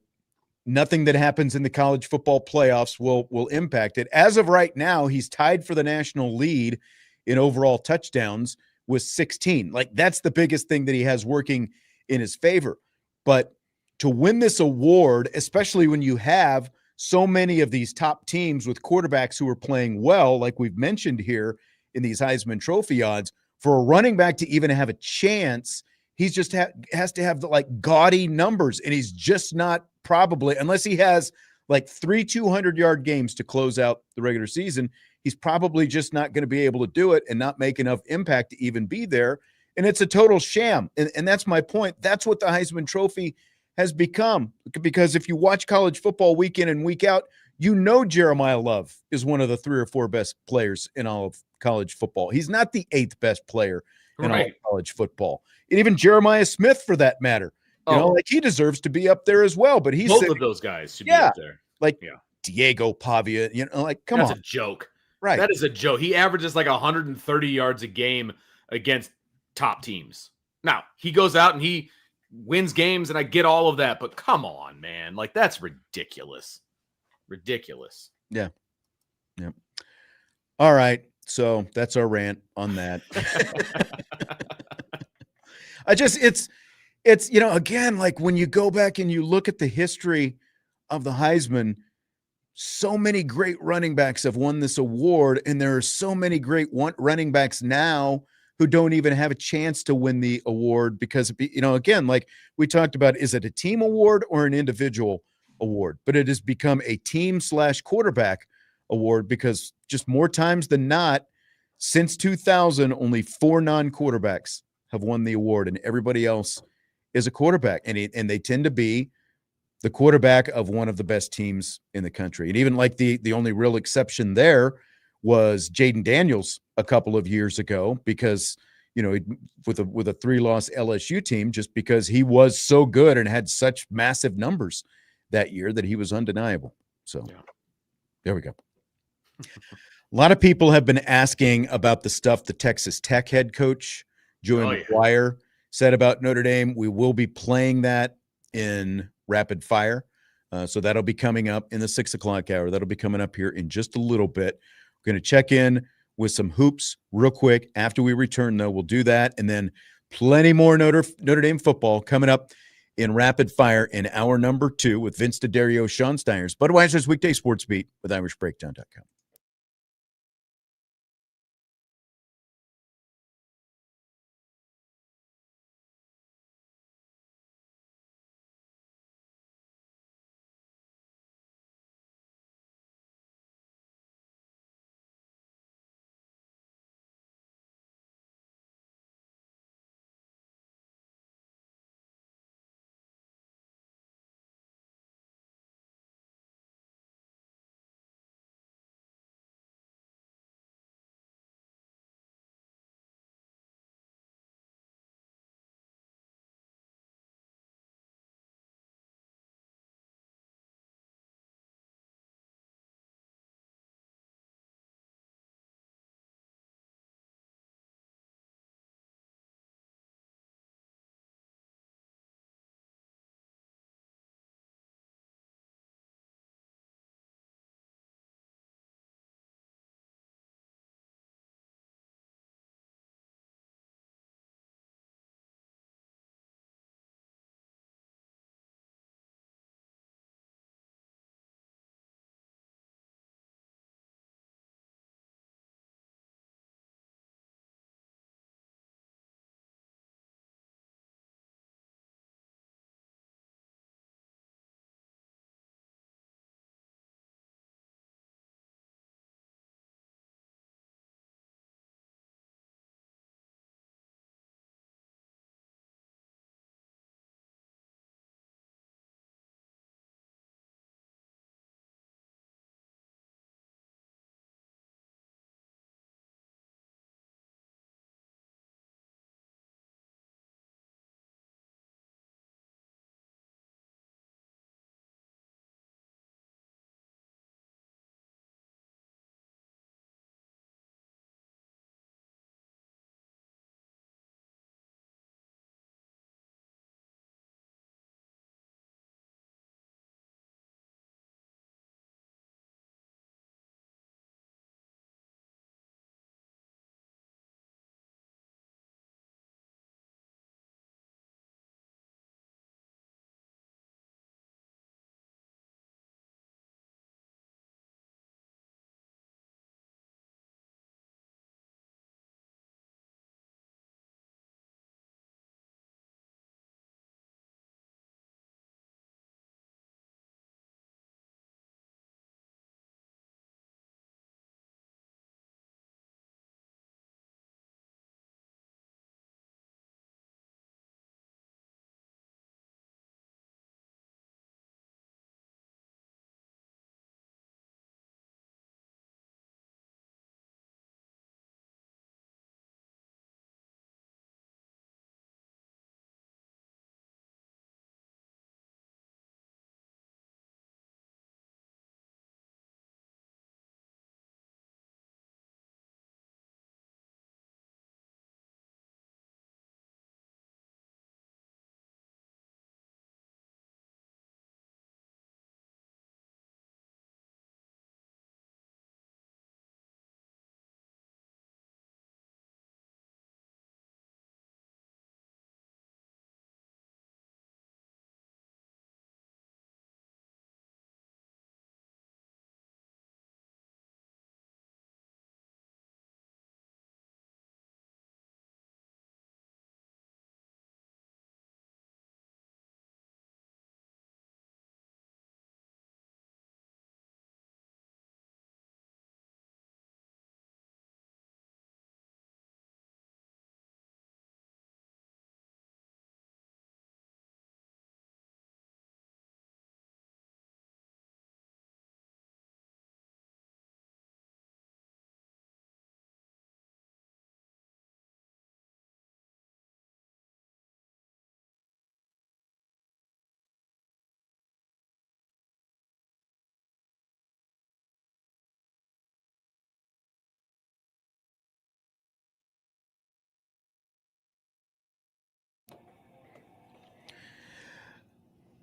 nothing that happens in the college football playoffs will impact it. As of right now, he's tied for the national lead in overall touchdowns with 16. Like, that's the biggest thing that he has working in his favor. But to win this award, especially when you have so many of these top teams with quarterbacks who are playing well, like we've mentioned here in these Heisman Trophy odds, for a running back to even have a chance, he's just has to have the like gaudy numbers, and he's just not probably, unless he has like 3 200-yard games to close out the regular season, he's probably just not going to be able to do it and not make enough impact to even be there. And it's a total sham. And that's my point. That's what the Heisman Trophy has become. Because if you watch college football week in and week out, you know Jeremiyah Love is one of the 3 or 4 best players in all of college football. He's not the 8th best player in all of college football. And even Jeremiah Smith, for that matter. You know, like, he deserves to be up there as well. But he's both of those guys should be up there. Like Diego Pavia, you know, like, come on. That's a joke. Right. That is a joke. He averages like 130 yards a game against top teams. Now, he goes out and he wins games, and I get all of that, but come on, man. Like, that's ridiculous. Ridiculous. Yeah. Yeah. All right. So that's our rant on that. It's, you know, again, like, when you go back and you look at the history of the Heisman, so many great running backs have won this award, and there are so many great running backs now who don't even have a chance to win the award because, you know, again, like we talked about, is it a team award or an individual award? But it has become a team/quarterback award because just more times than not, since 2000, only 4 non-quarterbacks have won the award, and everybody else is a quarterback, and they tend to be the quarterback of one of the best teams in the country. And even like the only real exception there was Jaden Daniels a couple of years ago, because, you know, with a 3-loss LSU team, just because he was so good and had such massive numbers that year that he was undeniable. So there we go. A lot of people have been asking about the stuff the Texas Tech head coach, Joey McGuire, said about Notre Dame. We will be playing that in rapid fire. So that'll be coming up in the 6 o'clock hour. That'll be coming up here in just a little bit. We're going to check in with some hoops real quick. After we return, though, we'll do that. And then plenty more Notre Dame football coming up in rapid fire in hour number 2 with Vince D'Addario, Sean Steiners, Budweiser's Weekday Sports Beat with IrishBreakdown.com.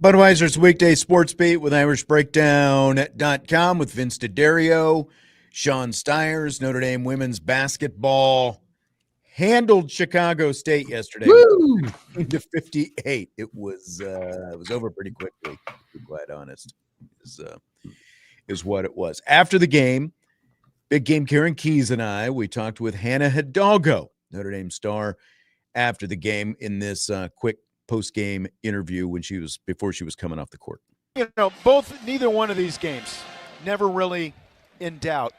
Budweiser's weekday sports beat with IrishBreakdown.com with Vince D'Addario, Sean Stiers. Notre Dame women's basketball handled Chicago State yesterday. Woo! 58. It was over pretty quickly, to be quite honest. Is what it was. After the game, Big Game Karen Keys and we talked with Hannah Hidalgo, Notre Dame star, after the game in this quick post-game interview before she was coming off the court. Neither one of these games never really in doubt.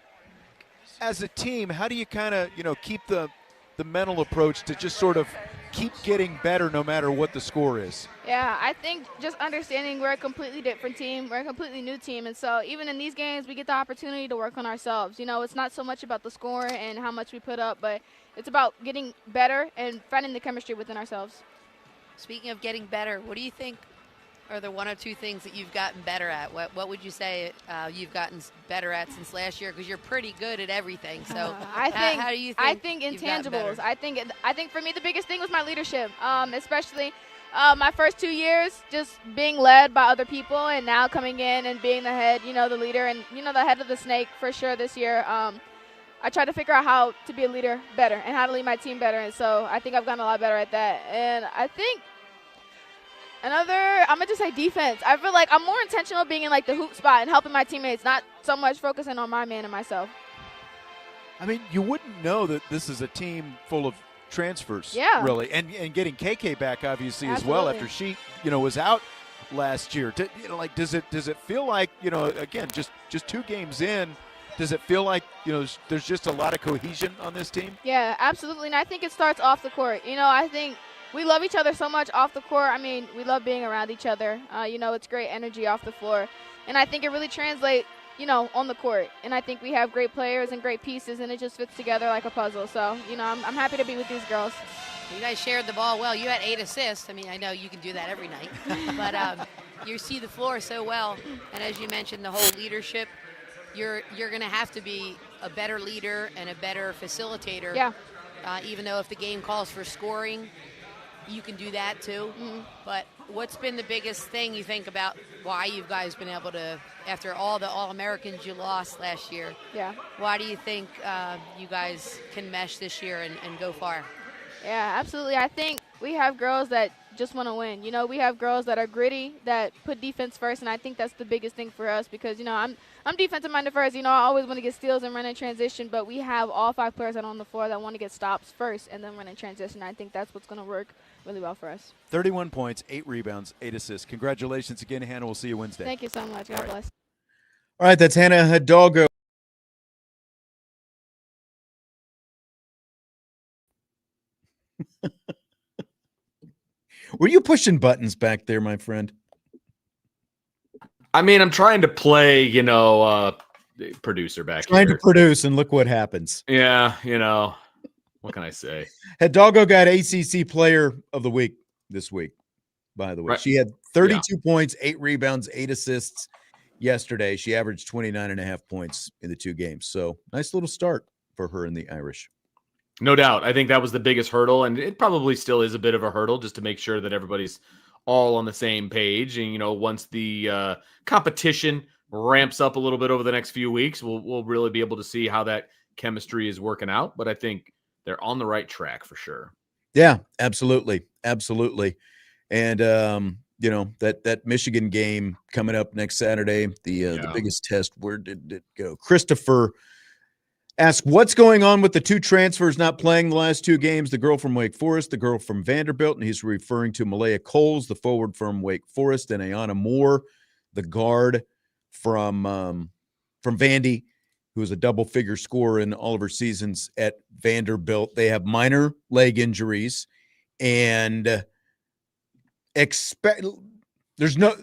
As a team, how do you kind of, keep the mental approach to just sort of keep getting better no matter what the score is? Yeah, I think just understanding we're a completely different team. We're a completely new team. And so even in these games, we get the opportunity to work on ourselves. It's not so much about the score and how much we put up, but it's about getting better and finding the chemistry within ourselves. Speaking of getting better, what do you think are the one or two things that you've gotten better at? What would you say you've gotten better at since last year? Because you're pretty good at everything. So how do you think? I think intangibles. I think for me the biggest thing was my leadership, especially my first 2 years just being led by other people, and now coming in and being the head, the leader, and the head of the snake for sure this year. I tried to figure out how to be a leader better and how to lead my team better, and so I think I've gotten a lot better at that. And I think I'm going to just say defense. I feel like I'm more intentional being in, the hoop spot and helping my teammates, not so much focusing on my man and myself. I mean, you wouldn't know that this is a team full of transfers, really, and getting KK back, obviously, Absolutely. as well, after she, was out last year. Does it feel like, again, just 2 games in, does it feel like, there's just a lot of cohesion on this team? Yeah, absolutely. And I think it starts off the court. I think we love each other so much off the court. I mean, we love being around each other. It's great energy off the floor. And I think it really translates, on the court. And I think we have great players and great pieces, and it just fits together like a puzzle. So, I'm happy to be with these girls. You guys shared the ball well. You had 8 assists. I mean, I know you can do that every night. But you see the floor so well. And as you mentioned, the whole leadership, you're going to have to be a better leader and a better facilitator. Yeah. Even though if the game calls for scoring, you can do that too. Mm-hmm. But what's been the biggest thing you think about why you guys been able to, after all the All-Americans you lost last year, why do you think you guys can mesh this year and go far? Yeah, absolutely. I think we have girls that just want to win. We have girls that are gritty, that put defense first, and I think that's the biggest thing for us because, I'm defensive minded first. I always want to get steals and run in transition, but we have all 5 players out on the floor that want to get stops first and then run in transition. I think that's what's going to work really well for us. 31 points, 8 rebounds, 8 assists. Congratulations again, Hannah. We'll see you Wednesday. Thank you so much. God bless. All right, that's Hannah Hidalgo. Were you pushing buttons back there, my friend? I mean, I'm trying to play, producer back here. Trying to produce, and look what happens. Yeah, what can I say? Hidalgo got ACC Player of the Week this week, by the way. Right. She had 32 points, 8 rebounds, 8 assists yesterday. She averaged 29.5 points in the 2 games. So nice little start for her in the Irish. No doubt. I think that was the biggest hurdle, and it probably still is a bit of a hurdle just to make sure that everybody's all on the same page. And, once the competition ramps up a little bit over the next few weeks, we'll really be able to see how that chemistry is working out. But I think they're on the right track for sure. Yeah, absolutely. Absolutely. And, that Michigan game coming up next Saturday, the biggest test, where did it go? Christopher asked, what's going on with the 2 transfers not playing the last 2 games? The girl from Wake Forest, the girl from Vanderbilt, and he's referring to Malaya Coles, the forward from Wake Forest, and Ayana Moore, the guard from Vandy, who was a double-figure scorer in all of her seasons at Vanderbilt. They have minor leg injuries, and there's no,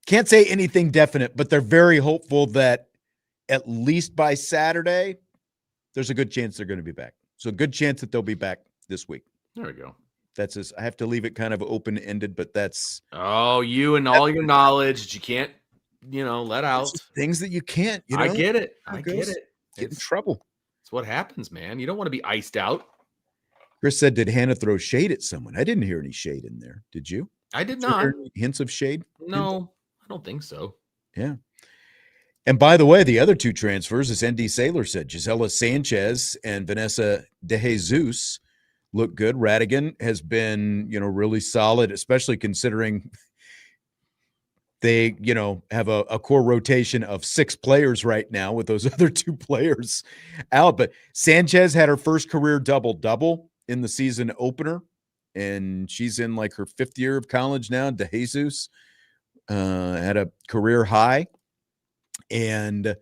can't say anything definite, but they're very hopeful that at least by Saturday, there's a good chance they're going to be back. So a good chance that they'll be back this week. There we go. That's just, I have to leave it kind of open-ended, but that's... Oh, you and all your knowledge that you can't, let out. Things that you can't, I get it. I get it. Get in trouble. It's what happens, man. You don't want to be iced out. Chris said, did Hannah throw shade at someone? I didn't hear any shade in there. Did you? I did Is there not. any hints of shade? No, I don't think so. Yeah. And by the way, the other two transfers, as ND Saylor said, Gisela Sanchez and Vanessa De Jesus look good. Radigan has been, really solid, especially considering they, have a core rotation of 6 players right now with those other 2 players out. But Sanchez had her first career double-double in the season opener, and she's in like her 5th year of college now. De Jesus had a career high. And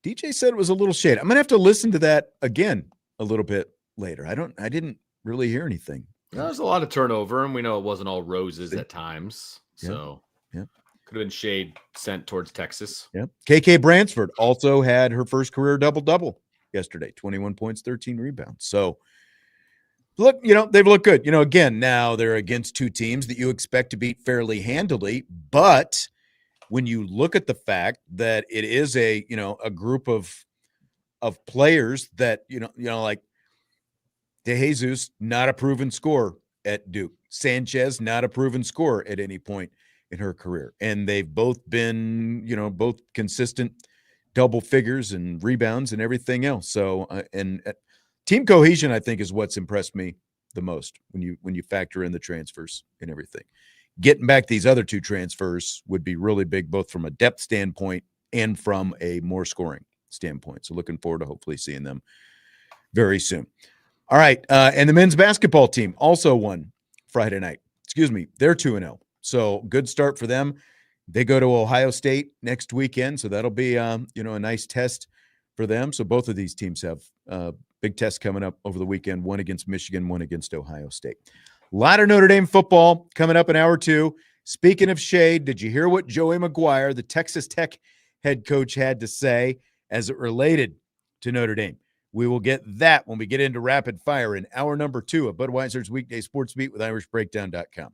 DJ said it was a little shade. I'm going to have to listen to that again a little bit later. I didn't really hear anything. There's a lot of turnover, and we know it wasn't all roses at times. So yeah. Could have been shade sent towards Texas. Yeah. KK Bransford also had her first career double-double yesterday, 21 points, 13 rebounds. So look, they've looked good. Again, now they're against 2 teams that you expect to beat fairly handily, but when you look at the fact that it is a group of players that like De Jesus, not a proven scorer at Duke. Sanchez, not a proven scorer at any point in her career, and they've both been both consistent double figures and rebounds and everything else. So team cohesion, I think, is what's impressed me the most when you factor in the transfers and everything. Getting back these other 2 transfers would be really big, both from a depth standpoint and from a more scoring standpoint. So looking forward to hopefully seeing them very soon. All right. And the men's basketball team also won Friday night. They're 2-0. So good start for them. They go to Ohio State next weekend. So that'll be, a nice test for them. So both of these teams have big tests coming up over the weekend, one against Michigan, one against Ohio State. A lot of Notre Dame football coming up in hour 2. Speaking of shade, did you hear what Joey McGuire, the Texas Tech head coach, had to say as it related to Notre Dame? We will get that when we get into rapid fire in hour number 2 of Budweiser's Weekday Sports Beat with IrishBreakdown.com.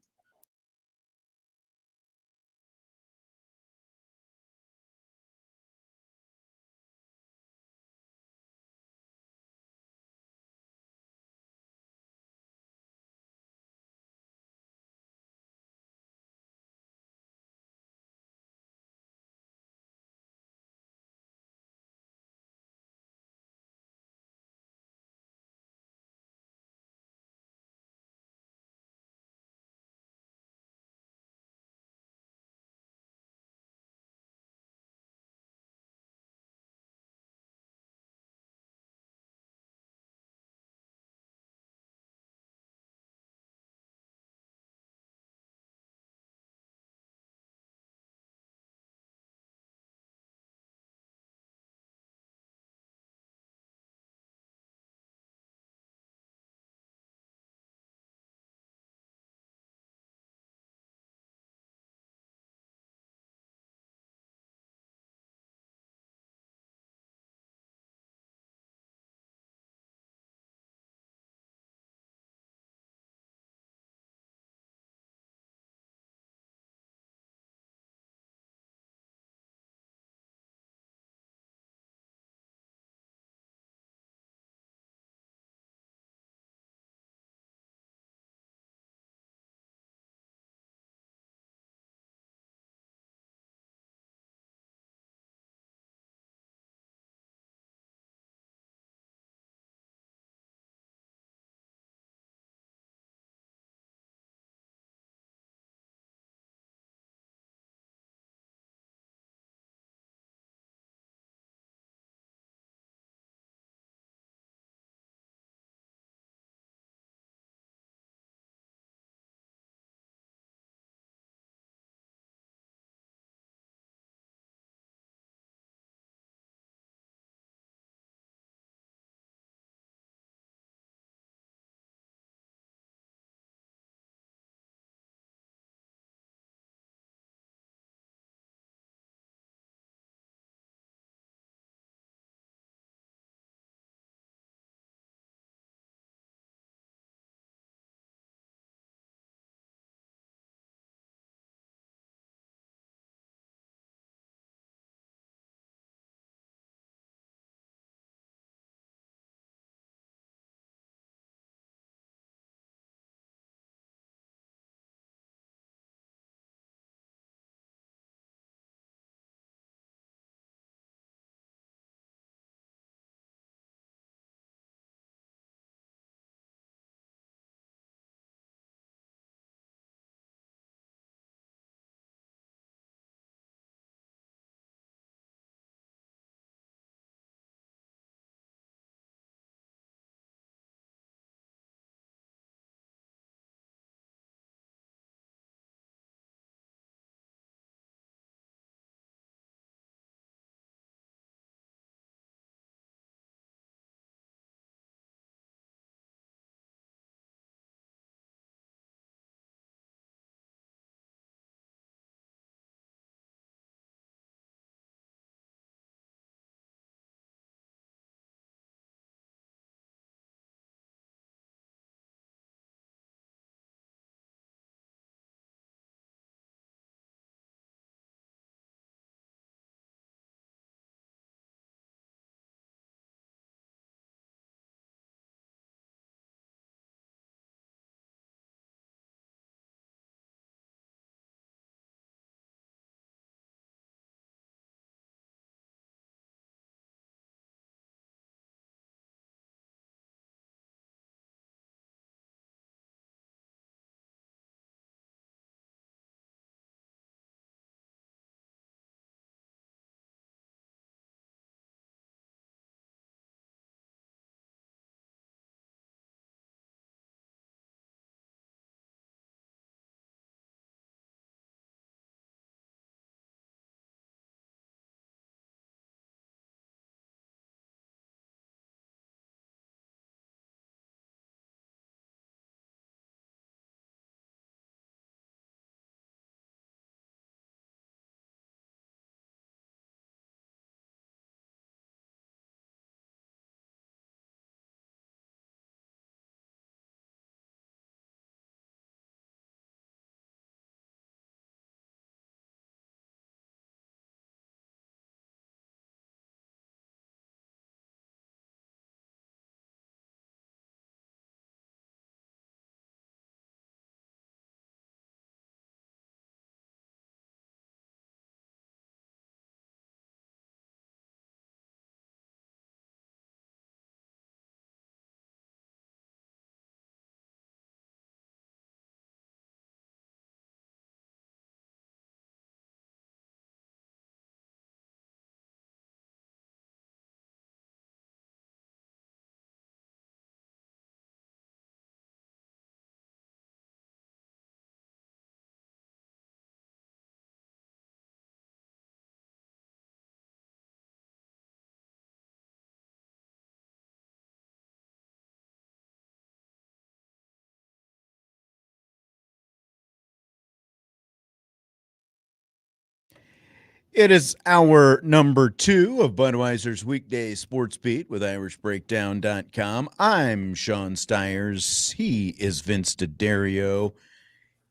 It is hour number 2 of Budweiser's weekday sports beat with IrishBreakdown.com. I'm Sean Stiers. He is Vince D'Addario.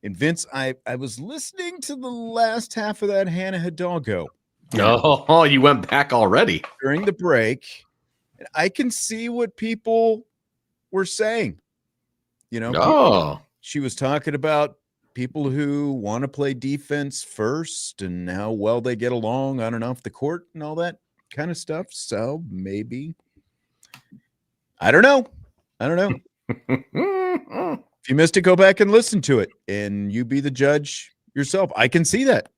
And Vince, I was listening to the last half of that Hannah Hidalgo. Oh, you went back already. During the break. And I can see what people were saying. You know, she was talking about people who want to play defense first and how well they get along on and off the court and all that kind of stuff. So maybe, I don't know. If you missed it, go back and listen to it and you be the judge yourself. I can see that.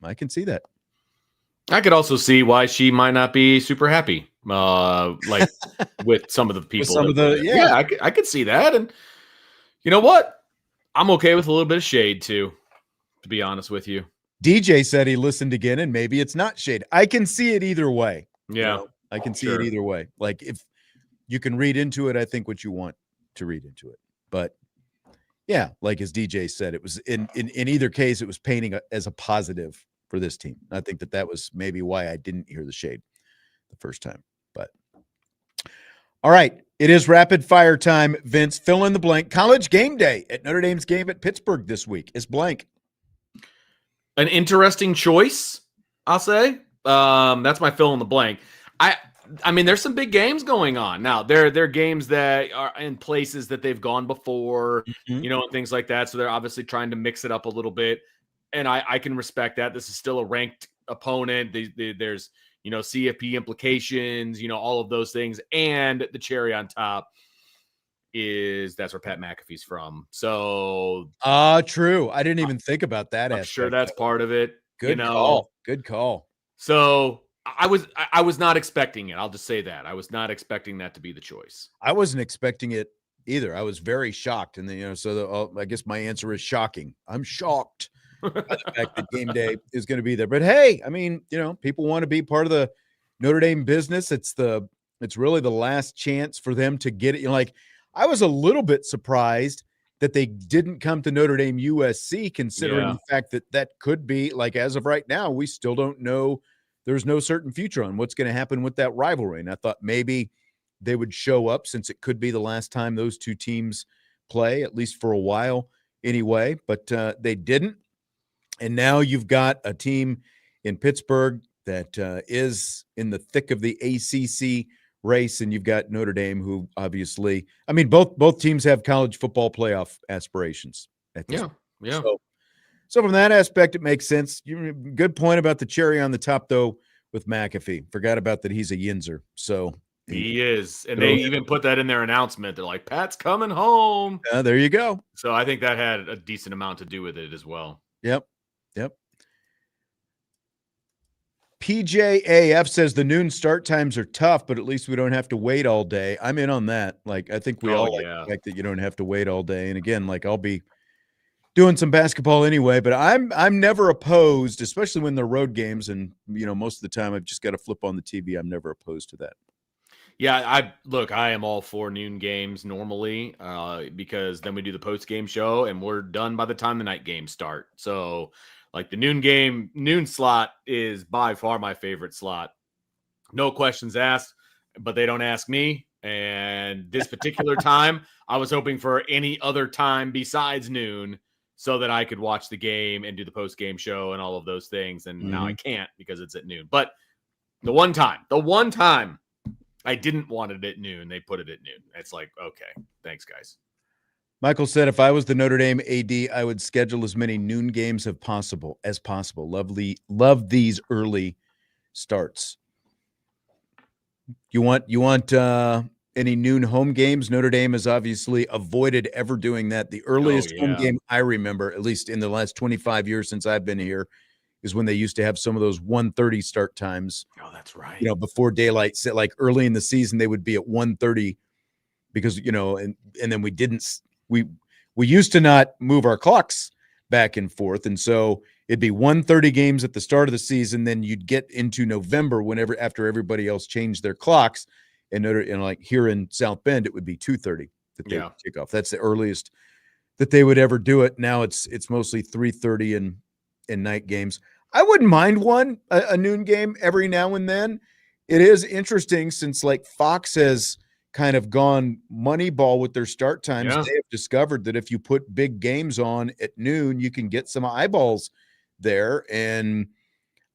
I could also see why she might not be super happy. Like with some of the people. I could see that. And you know what? I'm okay with a little bit of shade too, to be honest with you. DJ said he listened again and maybe it's not shade. I can see it either way. Yeah. You know, I can see it either way. Like if you can read into it, I think what you want to read into it. But yeah, like as DJ said, it was in either case, it was painting as a positive for this team. I think that was maybe why I didn't hear the shade the first time. But all right. It is rapid fire time, Vince. Fill in the blank. College game day at Notre Dame's game at Pittsburgh this week is blank. An interesting choice, I'll say. That's my fill in the blank. I mean, there's some big games going on now. They're games that are in places that they've gone before, you know, and things like that. So they're obviously trying to mix it up a little bit, and I can respect that. This is still a ranked opponent. There's you know, CFP implications, you know, all of those things. And the cherry on top is that's where Pat McAfee's from. So true. I didn't even think about that. I'm sure that's part of it. Good call. Good call. So I was not expecting it. I'll just say that. I was not expecting that to be the choice. I wasn't expecting it either. I was very shocked. And then, you know, so I guess my answer is shocking. I'm shocked. The fact that game day is going to be there. But hey, I mean, you know, people want to be part of the Notre Dame business. It's really the last chance for them to get it. You know, like I was a little bit surprised that they didn't come to Notre Dame USC, considering the fact that could be, like, as of right now, we still don't know. There's no certain future on what's going to happen with that rivalry. And I thought maybe they would show up since it could be the last time those two teams play, at least for a while anyway, but they didn't. And now you've got a team in Pittsburgh that is in the thick of the ACC race, and you've got Notre Dame, who obviously, I mean, both teams have college football playoff aspirations. Yeah. So from that aspect, it makes sense. Good point about the cherry on the top, though, with McAfee. Forgot about that. He's a Yinzer. So he is, and they even put that in their announcement. They're like, Pat's coming home. There you go. So I think that had a decent amount to do with it as well. Yep. PJAF says the noon start times are tough, but at least we don't have to wait all day. I'm in on that. Like, I think we all like the fact that you don't have to wait all day. And again, like, I'll be doing some basketball anyway, but I'm never opposed, especially when they're road games. And, you know, most of the time I've just got to flip on the TV. I'm never opposed to that. Yeah, I am all for noon games normally because then we do the post-game show and we're done by the time the night games start. So, like, the noon slot is by far my favorite slot. No questions asked, but they don't ask me. And this particular time, I was hoping for any other time besides noon so that I could watch the game and do the post-game show and all of those things. And now I can't because it's at noon. But the one time I didn't want it at noon, they put it at noon. It's like, okay, thanks, guys. Michael said, if I was the Notre Dame AD, I would schedule as many noon games as possible. Love these early starts. You want any noon home games? Notre Dame has obviously avoided ever doing that. The earliest home game I remember, at least in the last 25 years since I've been here, is when they used to have some of those 1:30 start times. Oh, that's right. You know, before daylight, like early in the season, they would be at 1:30 because, you know, and then we used to not move our clocks back and forth. And so it'd be 1:30 games at the start of the season. Then you'd get into November after everybody else changed their clocks. And like here in South Bend, it would be 2:30 that they would kick off. That's the earliest that they would ever do it. Now it's mostly 3:30 and night games. I wouldn't mind a noon game every now and then. It is interesting since like Fox has kind of gone Moneyball with their start times. Yeah. They have discovered that if you put big games on at noon, you can get some eyeballs there. And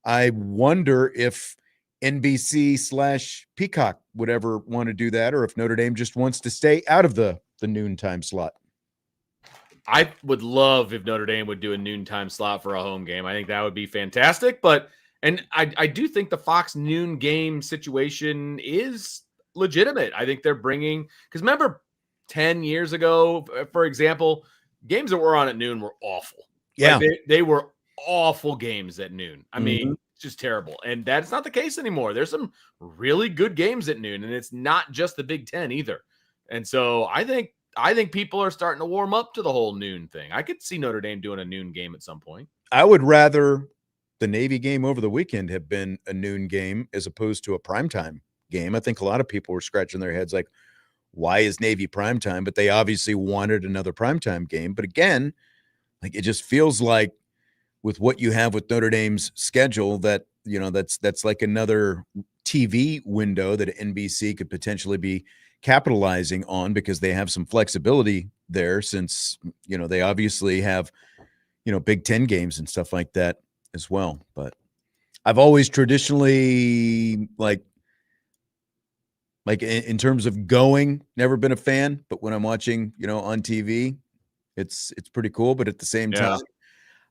I wonder if NBC/Peacock would ever want to do that, or if Notre Dame just wants to stay out of the noontime slot. I would love if Notre Dame would do a noontime slot for a home game. I think that would be fantastic. And I do think the Fox noon game situation is legitimate. I think they're bringing, because remember 10 years ago, for example, games that were on at noon were awful. Yeah. Like they were awful games at noon. I mean, it's just terrible. And that's not the case anymore. There's some really good games at noon, and it's not just the Big Ten either. And so I think people are starting to warm up to the whole noon thing. I could see Notre Dame doing a noon game at some point. I would rather the Navy game over the weekend have been a noon game as opposed to a primetime game. I think a lot of people were scratching their heads like, why is Navy primetime? But they obviously wanted another primetime game. But again, like it just feels like with what you have with Notre Dame's schedule that, you know, that's like another TV window that NBC could potentially be capitalizing on, because they have some flexibility there since, you know, they obviously have, you know, Big Ten games and stuff like that as well. But I've always traditionally like in terms of going, never been a fan, but when I'm watching, you know, on TV, it's pretty cool. But at the same time,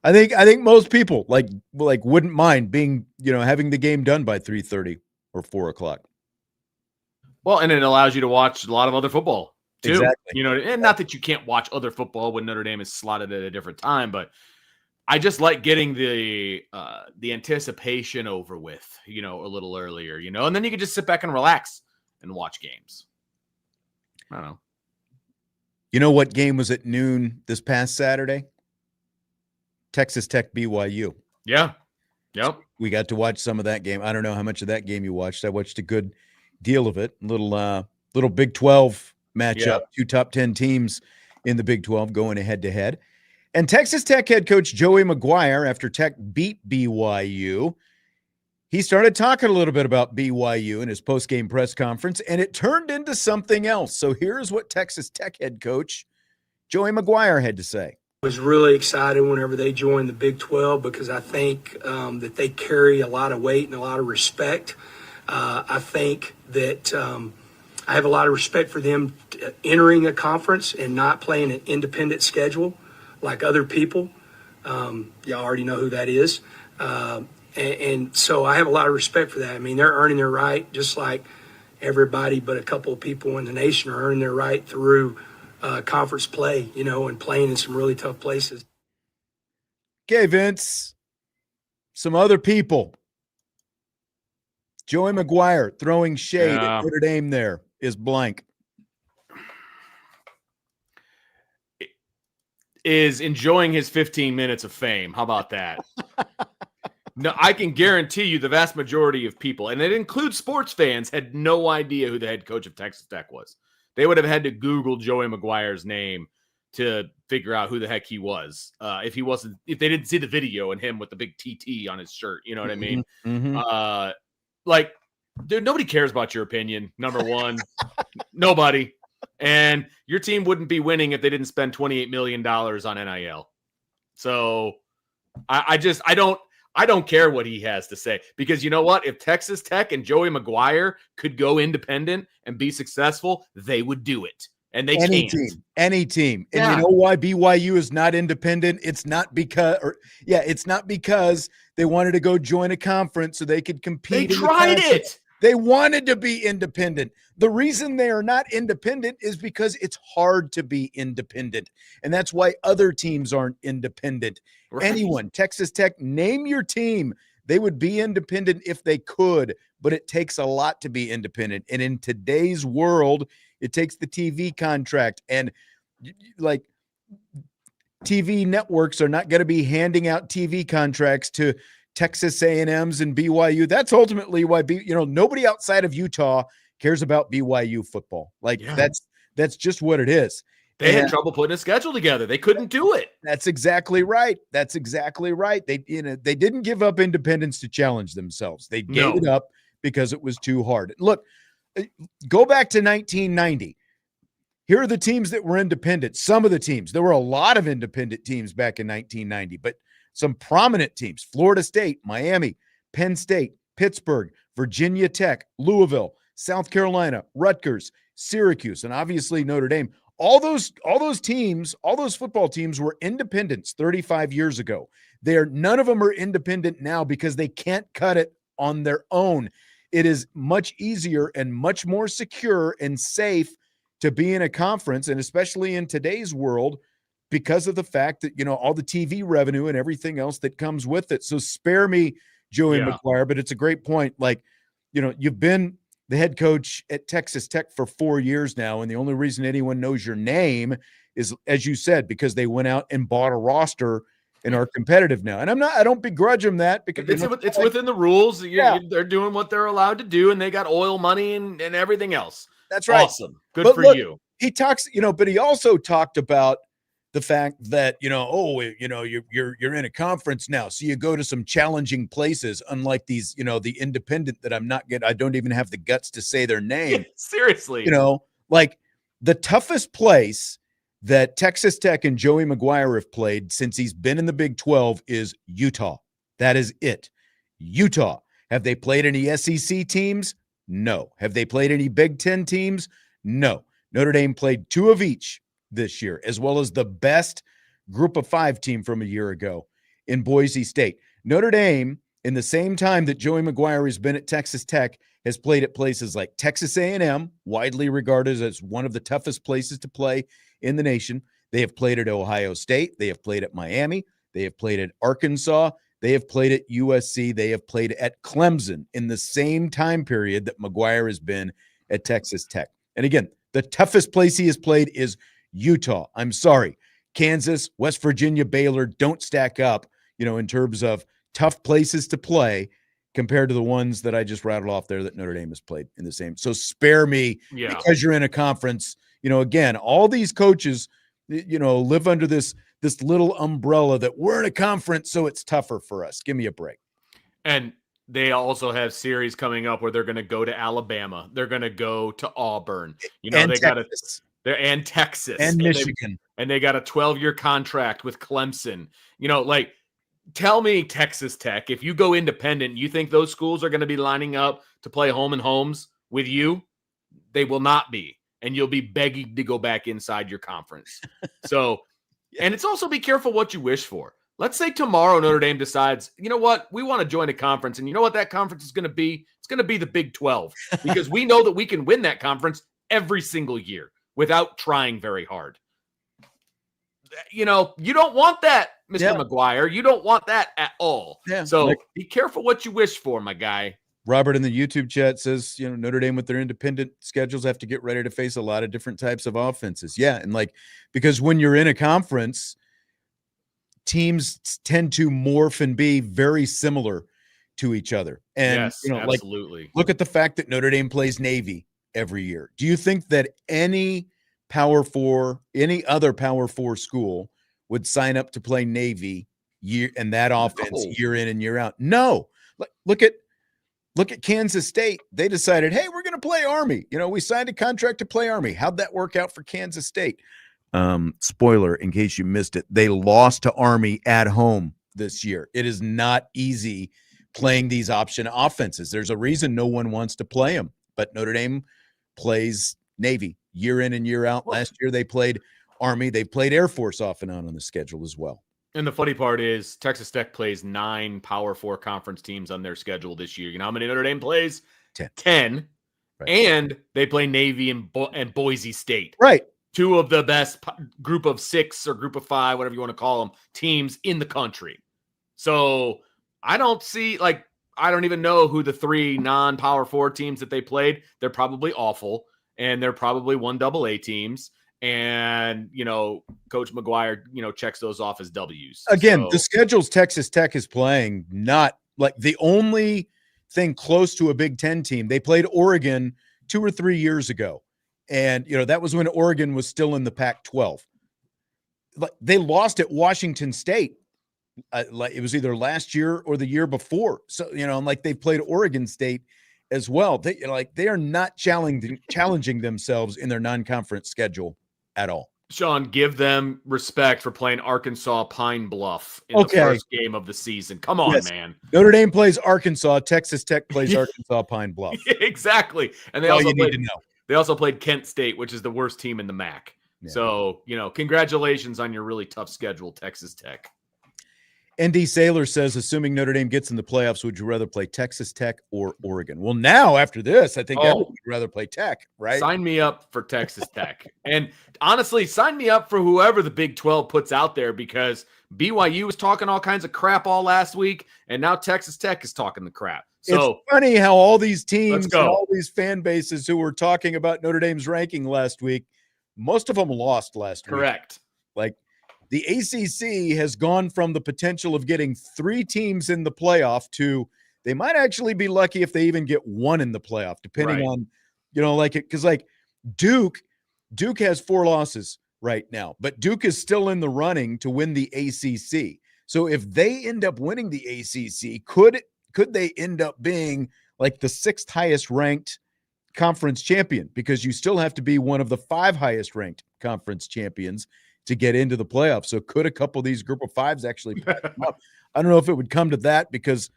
I think most people like wouldn't mind being, you know, having the game done by 3:30 or 4 o'clock. Well, and it allows you to watch a lot of other football too. Exactly. You know, and not that you can't watch other football when Notre Dame is slotted at a different time, but I just like getting the anticipation over with, you know, a little earlier, you know, and then you can just sit back and relax and watch games. I don't know. You know what game was at noon this past Saturday? Texas Tech BYU. Yeah. Yep. We got to watch some of that game. I don't know how much of that game you watched. I watched a good deal of it. Little Big 12 matchup, two top 10 teams in the Big 12 going head to head. And Texas Tech head coach Joey McGuire, after Tech beat BYU, he started talking a little bit about BYU in his post-game press conference, and it turned into something else. So here's what Texas Tech head coach Joey McGuire had to say. I was really excited whenever they joined the Big 12 because I think that they carry a lot of weight and a lot of respect. I think that I have a lot of respect for them entering a conference and not playing an independent schedule like other people. Y'all already know who that is. And so I have a lot of respect for that. I mean, they're earning their right just like everybody but a couple of people in the nation are earning their right through conference play, you know, and playing in some really tough places. Okay, Vince, some other people. Joey McGuire throwing shade at Notre Dame there is blank. Is enjoying his 15 minutes of fame. How about that? No, I can guarantee you the vast majority of people, and it includes sports fans, had no idea who the head coach of Texas Tech was. They would have had to Google Joey McGuire's name to figure out who the heck he was. If they didn't see the video and him with the big TT on his shirt, you know what I mean? Mm-hmm. Like, dude, nobody cares about your opinion. Number one, nobody. And your team wouldn't be winning if they didn't spend $28 million on NIL. So I don't care what he has to say, because you know what? If Texas Tech and Joey McGuire could go independent and be successful, they would do it. And they can't. Any team. And you know why BYU is not independent? It's not because they wanted to go join a conference so they could compete. They tried it. They wanted to be independent. The reason they are not independent is because it's hard to be independent. And that's why other teams aren't independent. Right. Anyone, Texas Tech, name your team. They would be independent if they could, but it takes a lot to be independent. And in today's world, it takes the TV contract. And like TV networks are not going to be handing out TV contracts to Texas A&Ms and BYU. That's ultimately why nobody outside of Utah cares about BYU football. That's just what it is. They had trouble putting a schedule together. They couldn't do it. That's exactly right. That's exactly right. They didn't give up independence to challenge themselves. They gave it up because it was too hard. Look, go back to 1990. Here are the teams that were independent. Some of the teams. There were a lot of independent teams back in 1990, but some prominent teams: Florida State, Miami, Penn State, Pittsburgh, Virginia Tech, Louisville, South Carolina, Rutgers, Syracuse, and obviously Notre Dame. All those teams, all those football teams were independents 35 years ago. None of them are independent now because they can't cut it on their own. It is much easier and much more secure and safe to be in a conference, and especially in today's world, because of the fact that, all the TV revenue and everything else that comes with it. So spare me, Joey McGuire, but it's a great point. Like, you've been the head coach at Texas Tech for 4 years now, and the only reason anyone knows your name is, as you said, because they went out and bought a roster and are competitive now. And I don't begrudge them that, because it's within the rules. They're doing what they're allowed to do, and they got oil money and everything else. That's right. Awesome. Good for you. He talks, but he also talked about the fact that, you're in a conference now, so you go to some challenging places, unlike these, the independent that I don't even have the guts to say their name. Seriously. Like the toughest place that Texas Tech and Joey McGuire have played since he's been in the Big 12 is Utah. That is it. Utah. Have they played any SEC teams? No. Have they played any Big 10 teams? No. Notre Dame played 2 of each this year, as well as the best group of 5 team from a year ago in Boise State. Notre Dame, in the same time that Joey McGuire has been at Texas Tech, has played at places like Texas A&M, widely regarded as one of the toughest places to play in the nation. They have played at Ohio State. They have played at Miami. They have played at Arkansas. They have played at USC. They have played at Clemson in the same time period that McGuire has been at Texas Tech. And again, the toughest place he has played is Utah. I'm sorry. Kansas, West Virginia, Baylor don't stack up, in terms of tough places to play compared to the ones that I just rattled off there that Notre Dame has played in the same. So spare me because you're in a conference. Again, all these coaches, live under this little umbrella that we're in a conference, so it's tougher for us. Give me a break. And they also have series coming up where they're going to go to Alabama. They're going to go to Auburn. And they Texas. And Texas and Michigan. And they got a 12-year contract with Clemson. Tell me, Texas Tech, if you go independent, you think those schools are going to be lining up to play home and homes with you? They will not be. And you'll be begging to go back inside your conference. So, and it's also be careful what you wish for. Let's say tomorrow Notre Dame decides, you know what, we want to join a conference. And you know what that conference is going to be? It's going to be the Big 12, because we know that we can win that conference every single year without trying very hard. You don't want that, Mr. McGuire. You don't want that at all. Yeah. So be careful what you wish for, my guy. Robert in the YouTube chat says, Notre Dame with their independent schedules have to get ready to face a lot of different types of offenses. Yeah. And because when you're in a conference, teams tend to morph and be very similar to each other. And, yes, absolutely. Look at the fact that Notre Dame plays Navy every year. Do you think that any other Power 4 school would sign up to play Navy offense year in and year out? No. Look at Kansas State. They decided, hey, we're going to play Army. We signed a contract to play Army. How'd that work out for Kansas State? Spoiler, in case you missed it, they lost to Army at home this year. It is not easy playing these option offenses. There's a reason no one wants to play them, but Notre Dame plays Navy year in and year out. Last year they played Army. They played Air Force off and on the schedule as well. And the funny part is Texas Tech plays 9 Power 4 conference teams on their schedule this year. You know how many Notre Dame plays? 10. Right. And they play Navy and Boise State. Right. 2 of the best group of 6 or group of 5, whatever you want to call them, teams in the country. So I don't even know who the 3 non-Power 4 teams that they played. They're probably awful, and they're probably 1AA teams. And, Coach McGuire, checks those off as W's. Again, the schedules Texas Tech is playing, not like the only thing close to a Big Ten team. They played Oregon 2 or 3 years ago And, that was when Oregon was still in the Pac-12. They lost at Washington State. It was either last year or the year before. So, and they played Oregon State as well. They are not challenging themselves in their non-conference schedule at all. Sean, give them respect for playing Arkansas Pine Bluff in the first game of the season. Come on, man. Notre Dame plays Arkansas. Texas Tech plays Arkansas Pine Bluff. Exactly. And they also played Kent State, which is the worst team in the MAC. Yeah. So, congratulations on your really tough schedule, Texas Tech. ND Sailor says, assuming Notre Dame gets in the playoffs, would you rather play Texas Tech or Oregon? Well, now after this, I think everyone would rather play Tech, right? Sign me up for Texas Tech. And honestly, sign me up for whoever the Big 12 puts out there, because BYU was talking all kinds of crap all last week, and now Texas Tech is talking the crap. So it's funny how all these teams and all these fan bases who were talking about Notre Dame's ranking last week, most of them lost last week. Correct. The ACC has gone from the potential of getting 3 teams in the playoff to they might actually be lucky if they even get 1 in the playoff, depending on, because Duke has 4 losses right now, but Duke is still in the running to win the ACC. So if they end up winning the ACC, could they end up being the 6th highest ranked conference champion? Because you still have to be one of the 5 highest ranked conference champions to get into the playoffs. So could a couple of these group of 5s actually pass them up? I don't know if it would come to that, because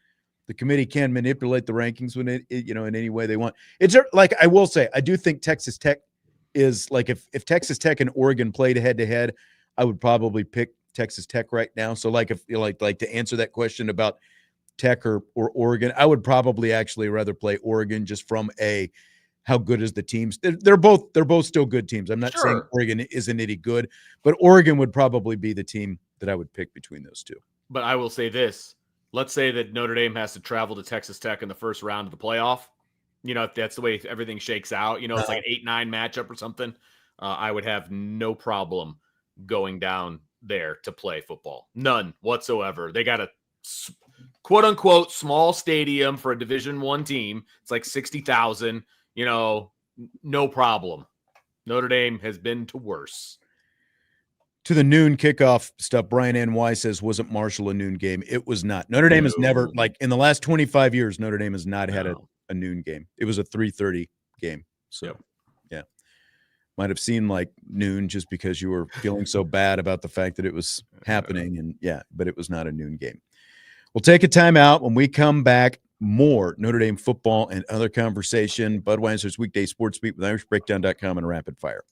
the committee can manipulate the rankings when it in any way they want. It's I will say, I do think Texas Tech is if Texas Tech and Oregon played head to head, I would probably pick Texas Tech right now. So if to answer that question about Tech or Oregon, I would probably actually rather play Oregon, just from how good is the teams? They're both still good teams. I'm not saying Oregon isn't any good, but Oregon would probably be the team that I would pick between those two. But I will say this. Let's say that Notre Dame has to travel to Texas Tech in the first round of the playoff. If that's the way everything shakes out, it's like an 8-9 matchup or something. I would have no problem going down there to play football. None whatsoever. They got a quote unquote small stadium for a Division I team. It's like 60,000. No problem. Notre Dame has been to worse. To the noon kickoff stuff, Brian NY says, wasn't Marshall a noon game? It was not. Notre Dame has never, in the last 25 years, Notre Dame has not had a noon game. It was a 3:30 game. So, yeah. Might have seemed like noon just because you were feeling so bad about the fact that it was happening. And but it was not a noon game. We'll take a timeout. When we come back, more Notre Dame football and other conversation. Budweiser's Weekday Sports Beat with IrishBreakdown.com and Rapid Fire.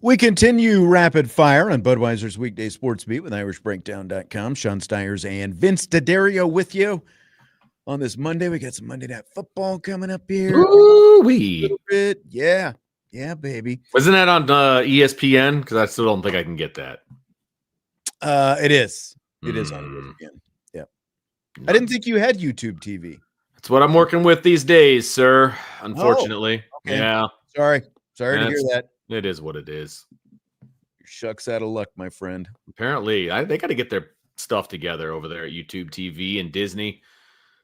We continue rapid fire on Budweiser's weekday sports beat with IrishBreakdown.com. Sean Stiers and Vince D'Addario with you on this Monday. We got some Monday Night Football coming up here. Ooh-wee. A little bit. Yeah. Yeah, baby. Wasn't that on ESPN? Because I still don't think I can get that. It is. It is on ESPN. Yeah. I didn't think you had YouTube TV. That's what I'm working with these days, sir. Unfortunately. Oh, okay. Yeah. Sorry to hear that. It is what it is. Shucks out of luck, my friend. Apparently, they got to get their stuff together over there at YouTube TV and Disney.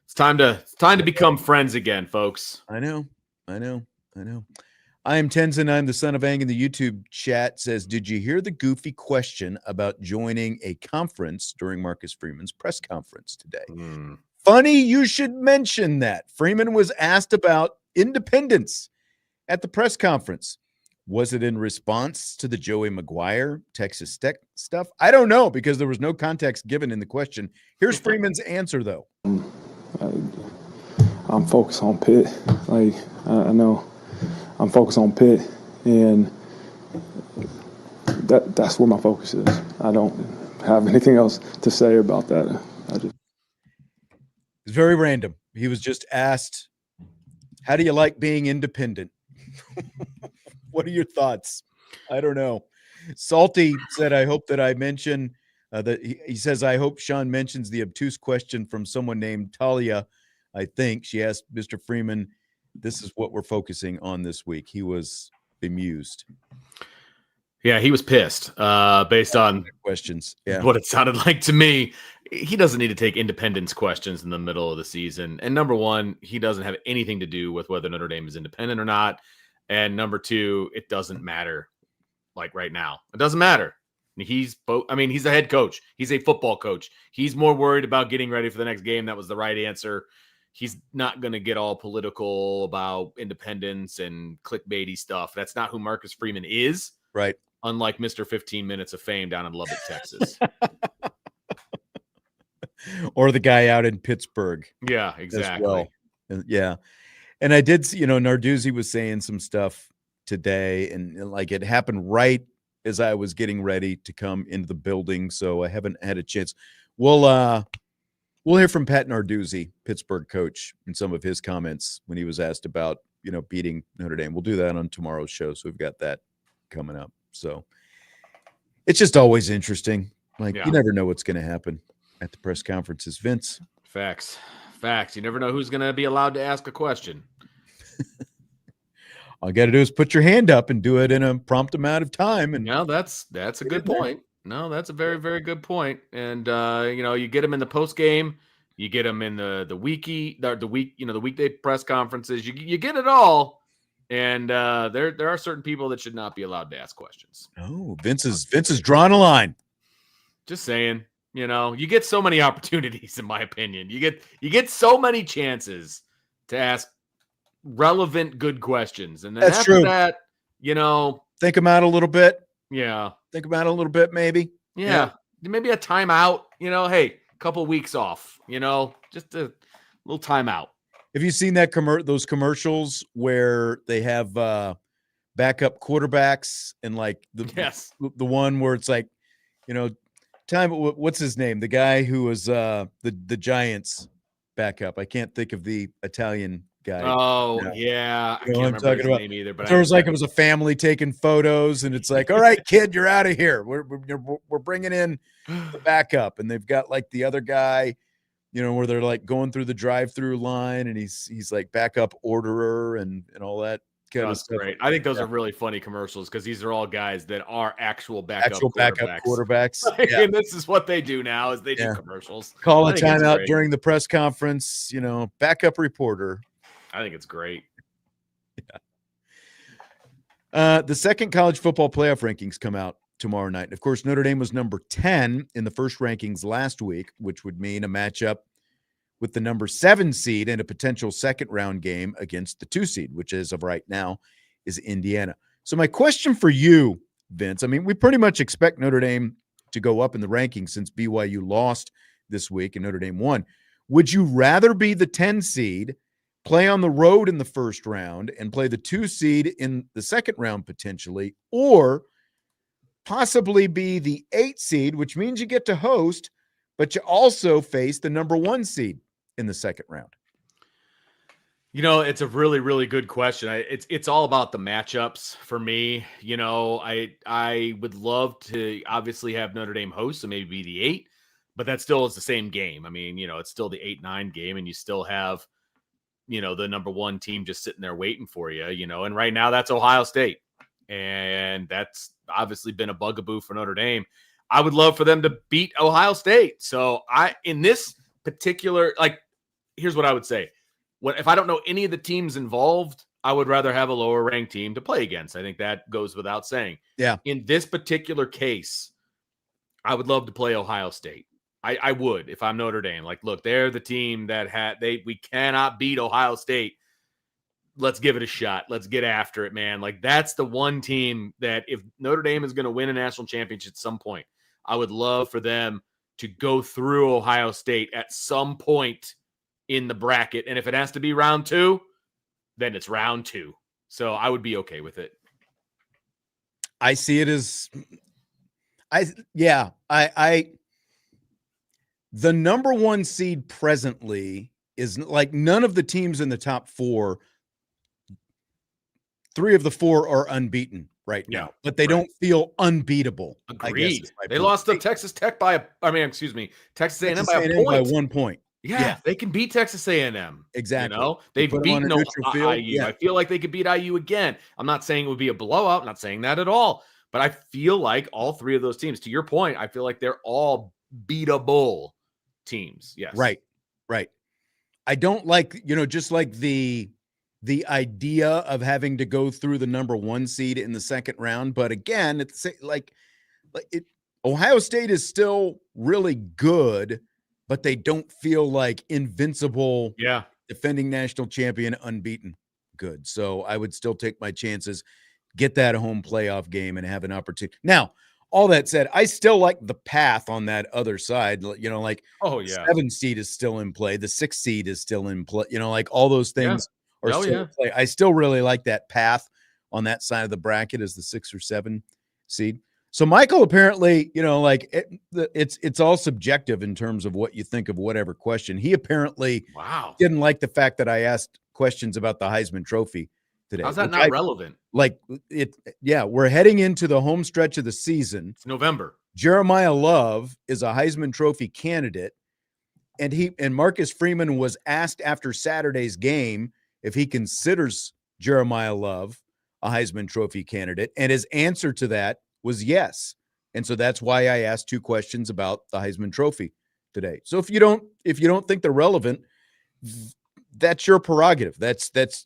It's time to become friends again, folks. I know. I am Tenzin. I'm the son of Ang in the YouTube chat. Says, did you hear the goofy question about joining a conference during Marcus Freeman's press conference today? Funny you should mention that. Freeman was asked about independence at the press conference. Was it in response to the Joey Maguire Texas Tech stuff? I don't know, because there was no context given in the question. Here's Freeman's answer, though. I'm focused on Pitt. I know I'm focused on Pitt, and that's where my focus is. I don't have anything else to say about that. It's very random. He was just asked, how do you like being independent? What are your thoughts? I don't know. Salty said, I hope that I mention that he says, I hope Sean mentions the obtuse question from someone named Talia. I think she asked Mr. Freeman, this is what we're focusing on this week. He was bemused. Yeah, he was pissed based on questions. Yeah. What it sounded like to me. He doesn't need to take independence questions in the middle of the season. And number one, he doesn't have anything to do with whether Notre Dame is independent or not. And number two, it doesn't matter. Like right now, it doesn't matter. He's the head coach. He's a football coach. He's more worried about getting ready for the next game. That was the right answer. He's not going to get all political about independence and clickbaity stuff. That's not who Marcus Freeman is. Right. Unlike Mr. 15 Minutes of Fame down in Lubbock, Texas. Or the guy out in Pittsburgh. Yeah, exactly. Well. Yeah. And I did see, Narduzzi was saying some stuff today, and like it happened right as I was getting ready to come into the building. So I haven't had a chance. We'll hear from Pat Narduzzi, Pittsburgh coach, and some of his comments when he was asked about, beating Notre Dame. We'll do that on tomorrow's show. So we've got that coming up. So it's just always interesting. You never know what's going to happen at the press conferences, Vince. Facts. You never know who's going to be allowed to ask a question. All you got to do is put your hand up and do it in a prompt amount of time. And no, that's a good point. No, that's a very, very good point. And you get them in the post game, you get them in the weekday press conferences. You get it all. And there are certain people that should not be allowed to ask questions. Oh, Vince is drawing a line. Just saying. You get so many opportunities, in my opinion. You get so many chances to ask relevant, good questions. And then that's after true. that, think them out a little bit. Yeah. Think about it a little bit, maybe. Yeah. Maybe a timeout, hey, a couple weeks off, just a little timeout. Have you seen that those commercials where they have backup quarterbacks and the one where it's like, what's his name? The guy who was the Giants backup. I can't think of the Italian guy. Oh, yeah. I can't remember his name either. But it was a family taking photos, and it's like, all right, kid, you're out of here. We're bringing in the backup, and they've got like the other guy, where they're like going through the drive-through line, and he's like backup orderer and all that. That's great. I think those are really funny commercials because these are all guys that are actual backup quarterbacks. And this is what they do now is they do commercials. Call a timeout during the press conference, backup reporter. I think it's great. Yeah. The second college football playoff rankings come out tomorrow night. Of course, Notre Dame was number 10 in the first rankings last week, which would mean a matchup with the number 7 seed and a potential second round game against the 2 seed, which as of right now is Indiana. So my question for you, Vince, we pretty much expect Notre Dame to go up in the rankings since BYU lost this week and Notre Dame won. Would you rather be the 10 seed, play on the road in the first round and play the 2 seed in the second round potentially, or possibly be the 8 seed, which means you get to host, but you also face the number 1 seed in the second round? It's a really, really good question. It's all about the matchups for me. I would love to obviously have Notre Dame host, so maybe be the 8, but that still is the same game. I mean, it's still the 8-9 game, and you still have, the number 1 team just sitting there waiting for you, and right now that's Ohio State. And that's obviously been a bugaboo for Notre Dame. I would love for them to beat Ohio State. So in this particular, here's what I would say. If I don't know any of the teams involved, I would rather have a lower ranked team to play against. I think that goes without saying. Yeah. In this particular case, I would love to play Ohio State. I would if I'm Notre Dame. Look, they're the team that we cannot beat Ohio State. Let's give it a shot. Let's get after it, man. That's the one team that if Notre Dame is going to win a national championship at some point, I would love for them to go through Ohio State at some point in the bracket. And if it has to be round 2, then it's round 2. So I would be okay with it. I see it as the number 1 seed presently is none of the teams in the top 4. 3 of the 4 are unbeaten right now, but they don't feel unbeatable. Agreed. They lost to Texas Tech Texas A&M by a point. By 1 point. Yeah, they can beat Texas A&M. Exactly. They've beaten IU. Yeah. I feel like they could beat IU again. I'm not saying it would be a blowout. I'm not saying that at all. But I feel like all 3 of those teams, to your point, I feel like they're all beatable teams. Yes. Right. I don't like, just like the idea of having to go through the number 1 seed in the second round. But again, it's Ohio State is still really good, but they don't feel like invincible, defending national champion, unbeaten good. So I would still take my chances, get that home playoff game, and have an opportunity. Now, all that said, I still like the path on that other side. 7 seed is still in play. The 6 seed is still in play. All those things are still in play. I still really like that path on that side of the bracket as the 6 or 7 seed. So Michael, apparently, it's all subjective in terms of what you think of whatever question. He apparently didn't like the fact that I asked questions about the Heisman Trophy today. How's that not relevant? We're heading into the home stretch of the season. It's November. Jeremiyah Love is a Heisman Trophy candidate, and Marcus Freeman was asked after Saturday's game if he considers Jeremiyah Love a Heisman Trophy candidate, and his answer to that was yes. And so that's why I asked 2 questions about the Heisman Trophy today. So if you don't think they're relevant, that's your prerogative.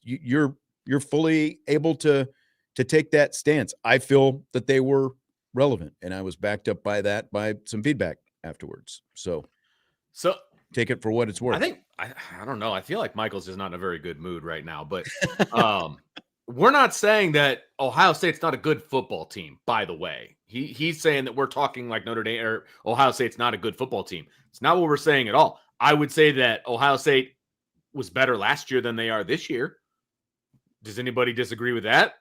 You're fully able to take that stance. I feel that they were relevant, and I was backed up by that by some feedback afterwards. So take it for what it's worth. I don't know. I feel like Michael's just not in a very good mood right now, but we're not saying that Ohio State's not a good football team, by the way. He's saying that we're talking like Notre Dame or Ohio State's not a good football team. It's not what we're saying at all. I would say that Ohio State was better last year than they are this year. Does anybody disagree with that?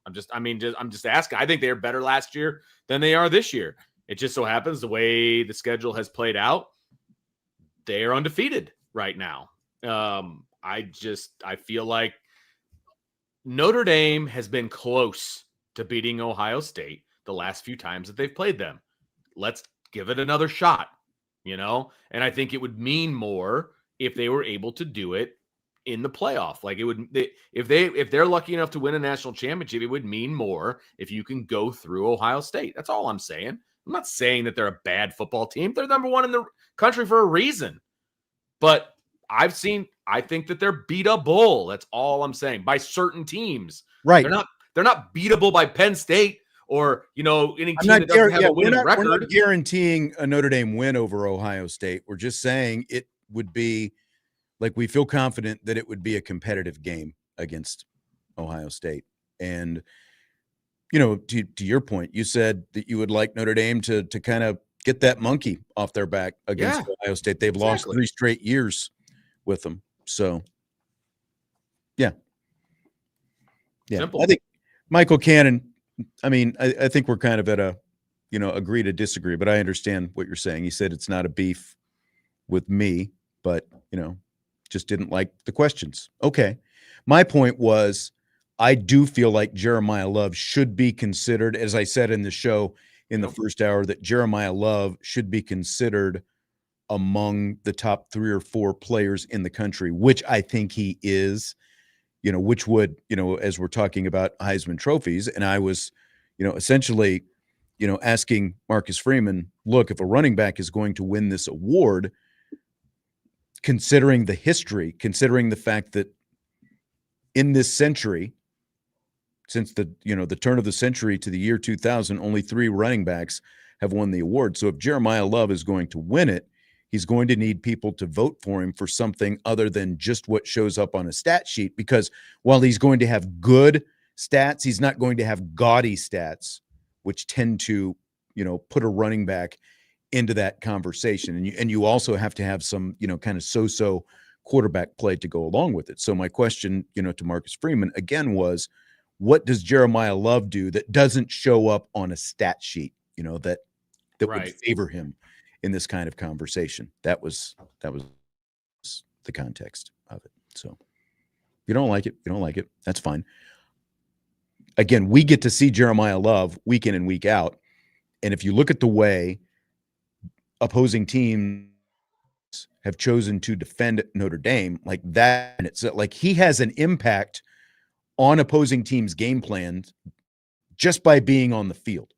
I'm just asking. I think they're better last year than they are this year. It just so happens the way the schedule has played out, they are undefeated right now. I feel like Notre Dame has been close to beating Ohio State the last few times that they've played them. Let's give it another shot, and I think it would mean more if they were able to do it in the playoff. If they're lucky enough to win a national championship, it would mean more if you can go through Ohio State. That's all I'm saying. I'm not saying that they're a bad football team. They're number 1 in the country for a reason. But I think that they're beatable. That's all I'm saying. By certain teams. Right. They're not beatable by Penn State or, any team that doesn't have a winning record. We're not guaranteeing a Notre Dame win over Ohio State. We're just saying it would be we feel confident that it would be a competitive game against Ohio State. And, to your point, you said that you would like Notre Dame to kind of get that monkey off their back against Ohio State. They've lost 3 straight years with them. So, yeah. Simple. I think Michael Cannon I mean, I think we're kind of at a, agree to disagree, but I understand what you're saying. He said it's not a beef with me, but, just didn't like the questions. Okay. My point was, I do feel like Jeremiyah Love should be considered, as I said in the show in the first hour, that Jeremiyah Love should be considered among the top 3 or 4 players in the country, which I think he is, which would, as we're talking about Heisman trophies. And I was, essentially, asking Marcus Freeman, look, if a running back is going to win this award, considering the history, considering the fact that in this century, since the turn of the century to the year 2000, only 3 running backs have won the award. So if Jeremiyah Love is going to win it, he's going to need people to vote for him for something other than just what shows up on a stat sheet, because while he's going to have good stats, he's not going to have gaudy stats, which tend to, put a running back into that conversation. And you also have to have some, kind of so-so quarterback play to go along with it. So my question, to Marcus Freeman again was, what does Jeremiyah Love do that doesn't show up on a stat sheet, that right. would favor him in this kind of conversation? That was the context of it. So if you don't like it, that's fine. Again, we get to see Jeremiyah Love week in and week out. And if you look at the way opposing teams have chosen to defend Notre Dame, like that, and it's like he has an impact on opposing teams' game plans just by being on the field.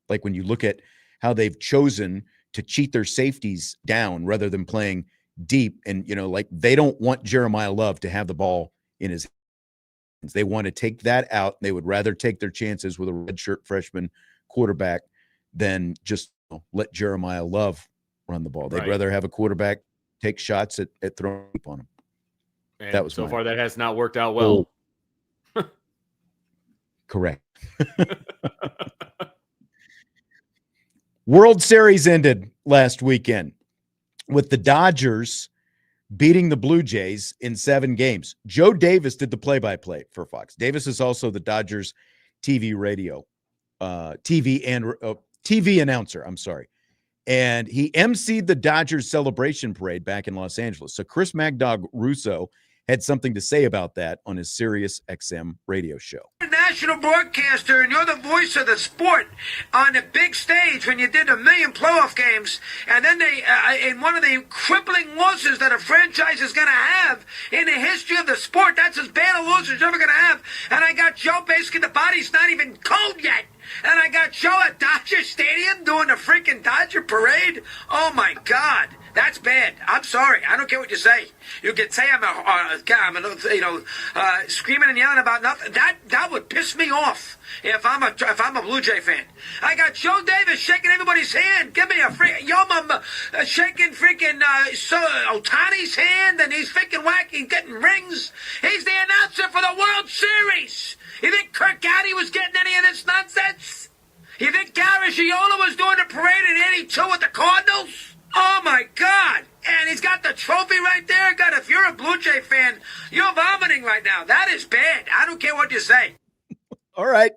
Like when you look at how they've chosen to cheat their safeties down rather than playing deep, and like they don't want Jeremiyah Love to have the ball in his hands. They want to take that out. They would rather take their chances with a redshirt freshman quarterback than just let Jeremiyah Love run the ball. They'd rather have a quarterback take shots at throwing on him. And that was so far that has not worked out well. Oh. Correct. World Series ended last weekend with the Dodgers beating the Blue Jays in 7 games. Joe Davis did the play-by-play for Fox. Davis is also the Dodgers TV announcer. I'm sorry. And he emceed the Dodgers celebration parade back in Los Angeles. So Chris Magdog Russo had something to say about that on his Sirius XM radio show. National broadcaster, and you're the voice of the sport on the big stage when you did 1 million playoff games, and then they in one of the crippling losses that a franchise is going to have in the history of the sport, that's as bad a loss as you're ever going to have. And I got Joe, basically the body's not even cold yet, and I got Joe at Dodger Stadium doing the freaking Dodger parade. Oh my God. That's bad. I'm sorry. I don't care what you say. You can say I'm screaming and yelling about nothing. That would piss me off if I'm a Blue Jay fan. I got Joe Davis shaking everybody's hand. Give me a shaking freaking Ohtani's hand, and he's freaking whacking, getting rings. He's the announcer for the World Series. You think Kirk Gowdy was getting any of this nonsense? You think Garagiola was doing the parade in '82 with the Cardinals? Oh, my God. And he's got the trophy right there. God, if you're a Blue Jay fan, you're vomiting right now. That is bad. I don't care what you say. All right.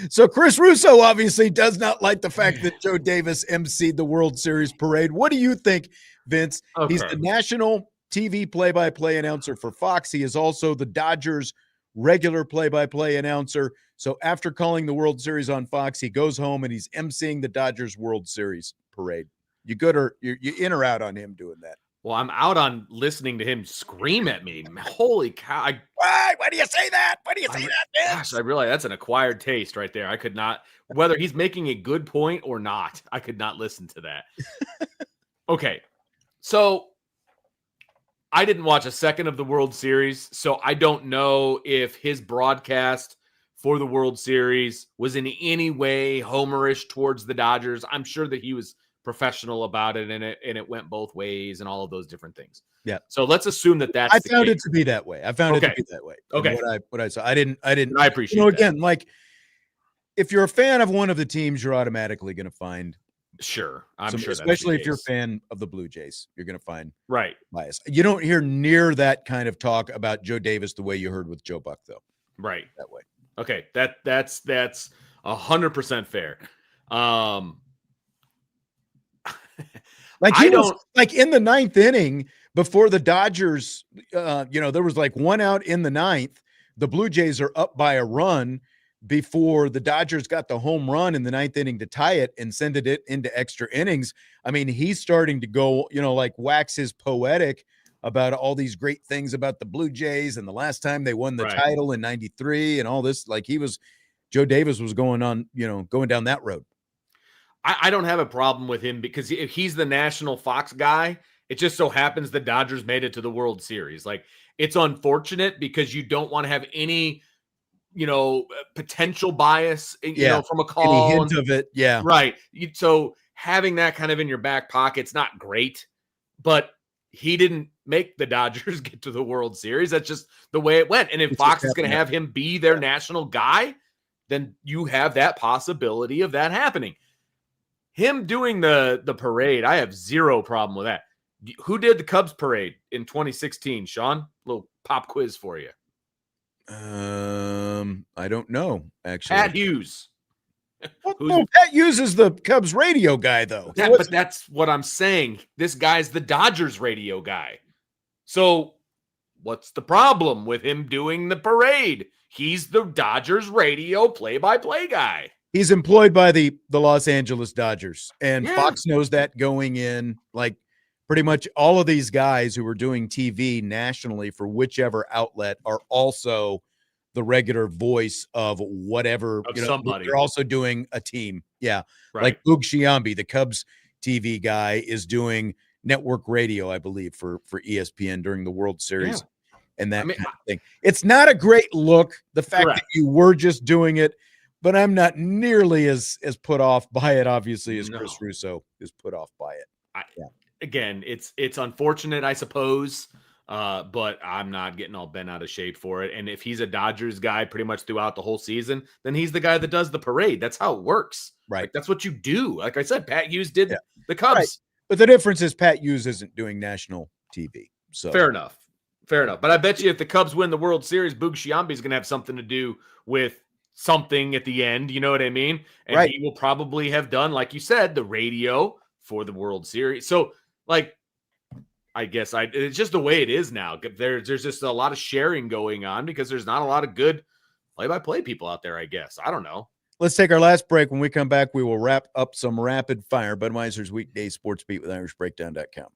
So Chris Russo obviously does not like the fact that Joe Davis emceed the World Series parade. What do you think, Vince? Okay. He's the national TV play-by-play announcer for Fox. He is also the Dodgers regular play-by-play announcer. So after calling the World Series on Fox, he goes home and he's emceeing the Dodgers World Series parade. You good, or you in or out on him doing that? Well, I'm out on listening to him scream at me. Holy cow. Why do you say that? Why do you say that, Gosh, I realize that's an acquired taste right there. I could not, whether he's making a good point or not, I could not listen to that. Okay. So I didn't watch a second of the World Series, so I don't know if his broadcast for the World Series was in any way homerish towards the Dodgers. I'm sure that he was professional about it, and it went both ways and all of those different things. Yeah. So let's assume that that's I found it to be that way. Okay. What I saw. I didn't. I appreciate that. Again, like if you're a fan of one of the teams, you're automatically going to find I'm sure, especially if you're a fan of the Blue Jays, you're going to find bias. You don't hear near that kind of talk about Joe Davis the way you heard with Joe Buck, though. Right. That way. Okay. That's 100% fair. Like he was like in the ninth inning before the Dodgers, there was like one out in the ninth. The Blue Jays are up by a run before the Dodgers got the home run in the ninth inning to tie it and send it into extra innings. I mean, he's starting to go, like wax his poetic about all these great things about the Blue Jays and the last time they won the title in 93 and all this. Like Joe Davis was going down that road. I don't have a problem with him because if he's the national Fox guy, it just so happens the Dodgers made it to the World Series. Like, it's unfortunate because you don't want to have any, potential bias, from a call. Any hint of it. Yeah. Right. So having that kind of in your back pocket's not great, but he didn't make the Dodgers get to the World Series. That's just the way it went. And if Fox is going to have him be their national guy, then you have that possibility of that happening. Him doing the parade, I have zero problem with that. Who did the Cubs parade in 2016, Sean? A little pop quiz for you. I don't know, actually. Pat Hughes. Pat Hughes is the Cubs radio guy, though. But that's what I'm saying. This guy's the Dodgers radio guy. So what's the problem with him doing the parade? He's the Dodgers radio play-by-play guy. He's employed by the Los Angeles Dodgers, and Fox knows that going in. Like, pretty much all of these guys who are doing TV nationally for whichever outlet are also the regular voice of whatever. Somebody. They're also doing a team. Yeah. Right. Like Boog Sciambi, the Cubs TV guy, is doing network radio, I believe, for ESPN during the World Series and that kind of thing. It's not a great look, the fact that you were just doing it, but I'm not nearly as put off by it, obviously, as Chris Russo is put off by it. Again, it's unfortunate, I suppose, but I'm not getting all bent out of shape for it. And if he's a Dodgers guy pretty much throughout the whole season, then he's the guy that does the parade. That's how it works. Right. Like, that's what you do. Like I said, Pat Hughes did the Cubs. Right. But the difference is Pat Hughes isn't doing national TV. So Fair enough. But I bet you if the Cubs win the World Series, Boog Sciambi is going to have something to do with something at the end. You know what I mean? And he will probably have done, like you said, the radio for the World Series. So, like, I guess it's just the way it is now. There's just a lot of sharing going on because there's not a lot of good play-by-play people out there, I guess. I don't know. Let's take our last break. When we come back, we will wrap up some rapid fire. Budweiser's Weekday Sports Beat with IrishBreakdown.com.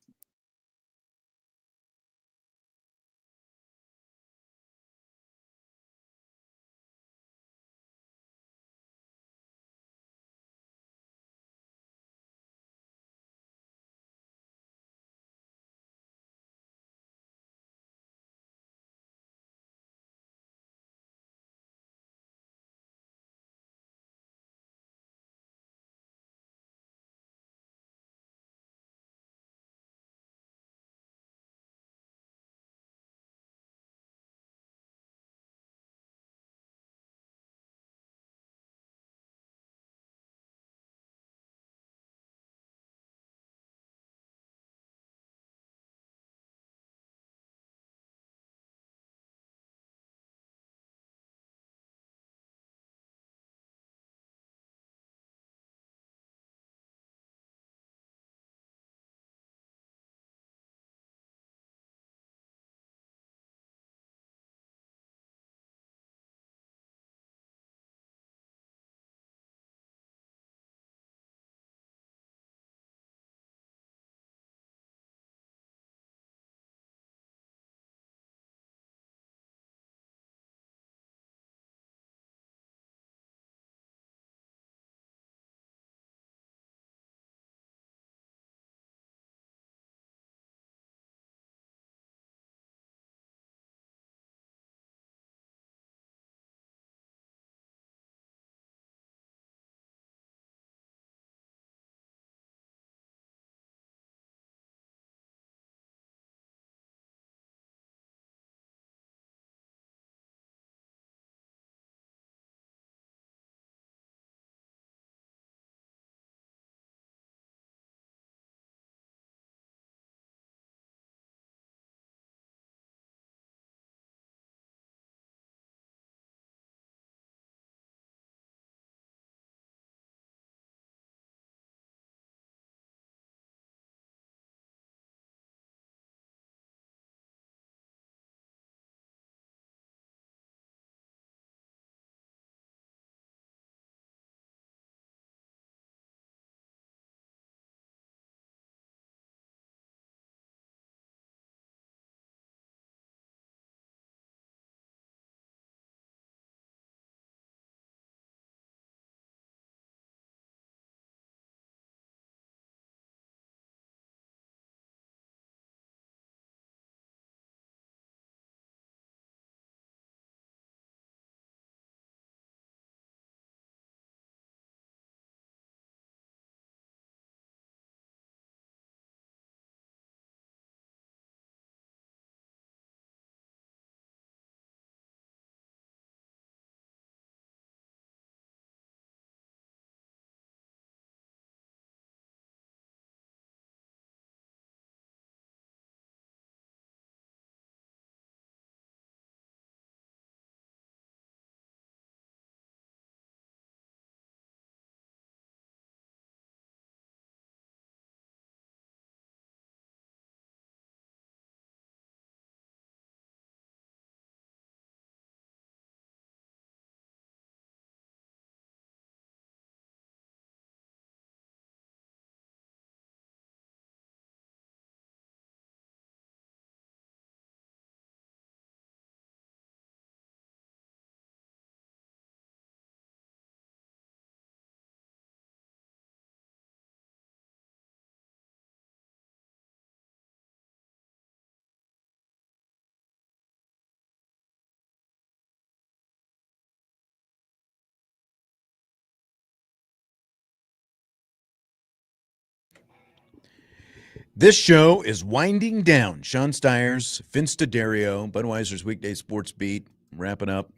This show is winding down. Sean Stiers, Vince D'Addario, Budweiser's Weekday Sports Beat, wrapping up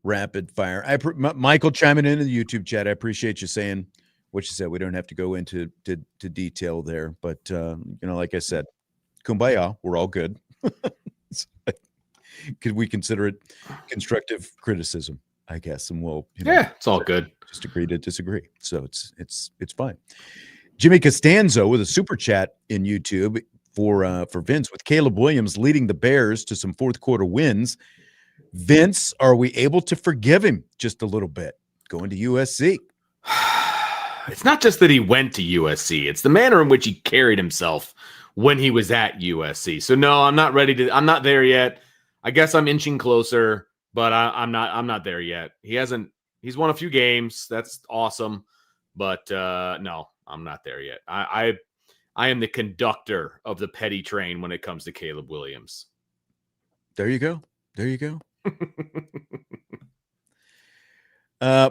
rapid fire. Michael chiming in the YouTube chat. I appreciate you saying what you said. We don't have to go into detail there, but like I said, kumbaya. We're all good. Could we consider it constructive criticism? I guess, and we'll it's all good. Just agree to disagree. So it's fine. Jimmy Costanzo with a super chat in YouTube for Vince, with Caleb Williams leading the Bears to some fourth quarter wins. Vince, are we able to forgive him just a little bit going to USC? It's not just that he went to USC. It's the manner in which he carried himself when he was at USC. So no, I'm not not there yet. I guess I'm inching closer, but I'm not there yet. He's won a few games. That's awesome. But no, I'm not there yet. I am the conductor of the petty train when it comes to Caleb Williams. There you go.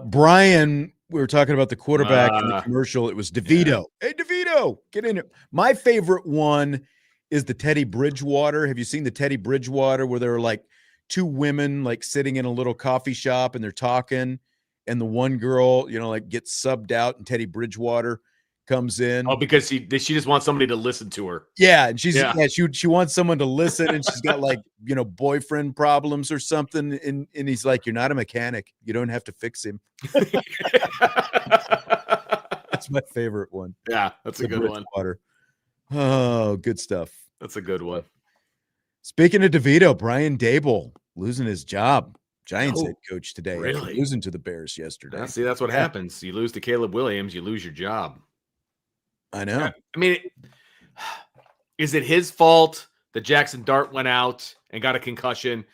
Brian, we were talking about the quarterback in the commercial. It was DeVito. Yeah. Hey, DeVito, get in here. My favorite one is the Teddy Bridgewater. Have you seen the Teddy Bridgewater where there are like two women like sitting in a little coffee shop and they're talking, and the one girl, gets subbed out, and Teddy Bridgewater comes in. Oh, because she just wants somebody to listen to her. Yeah, and she wants someone to listen, and she's got boyfriend problems or something, and he's like, "You're not a mechanic. You don't have to fix him." That's my favorite one. Yeah, that's a good one. Oh, good stuff. That's a good one. Speaking of DeVito, Brian Dable losing his job. Giants head coach today. Really? Losing to the Bears yesterday. Yeah, see, that's what happens. You lose to Caleb Williams, you lose your job. I know. I mean, is it his fault that Jackson Dart went out and got a concussion?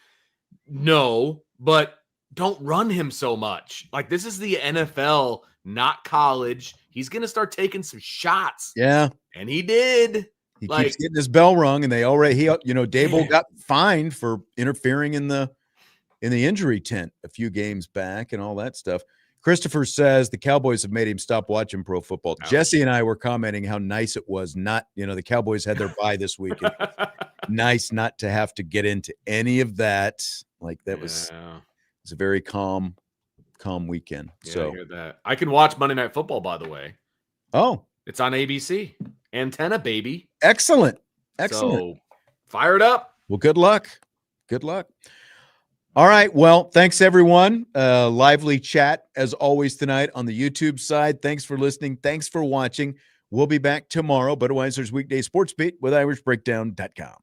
No, but don't run him so much. Like, this is the NFL, not college. He's going to start taking some shots. Yeah. And he did. He keeps getting his bell rung, and Dable got fined for interfering in the injury tent a few games back and all that stuff. Christopher says the Cowboys have made him stop watching pro football. Ouch. Jesse and I were commenting how nice it was not, the Cowboys had their bye this week. Nice not to have to get into any of that. Like, that was a very calm weekend. Yeah, so I hear that. I can watch Monday Night Football, by the way. Oh, it's on ABC. Antenna, baby. Excellent. So fire it up. Well, good luck. All right. Well, thanks, everyone. Lively chat, as always, tonight on the YouTube side. Thanks for listening. Thanks for watching. We'll be back tomorrow. Budweiser's Weekday Sports Beat with IrishBreakdown.com.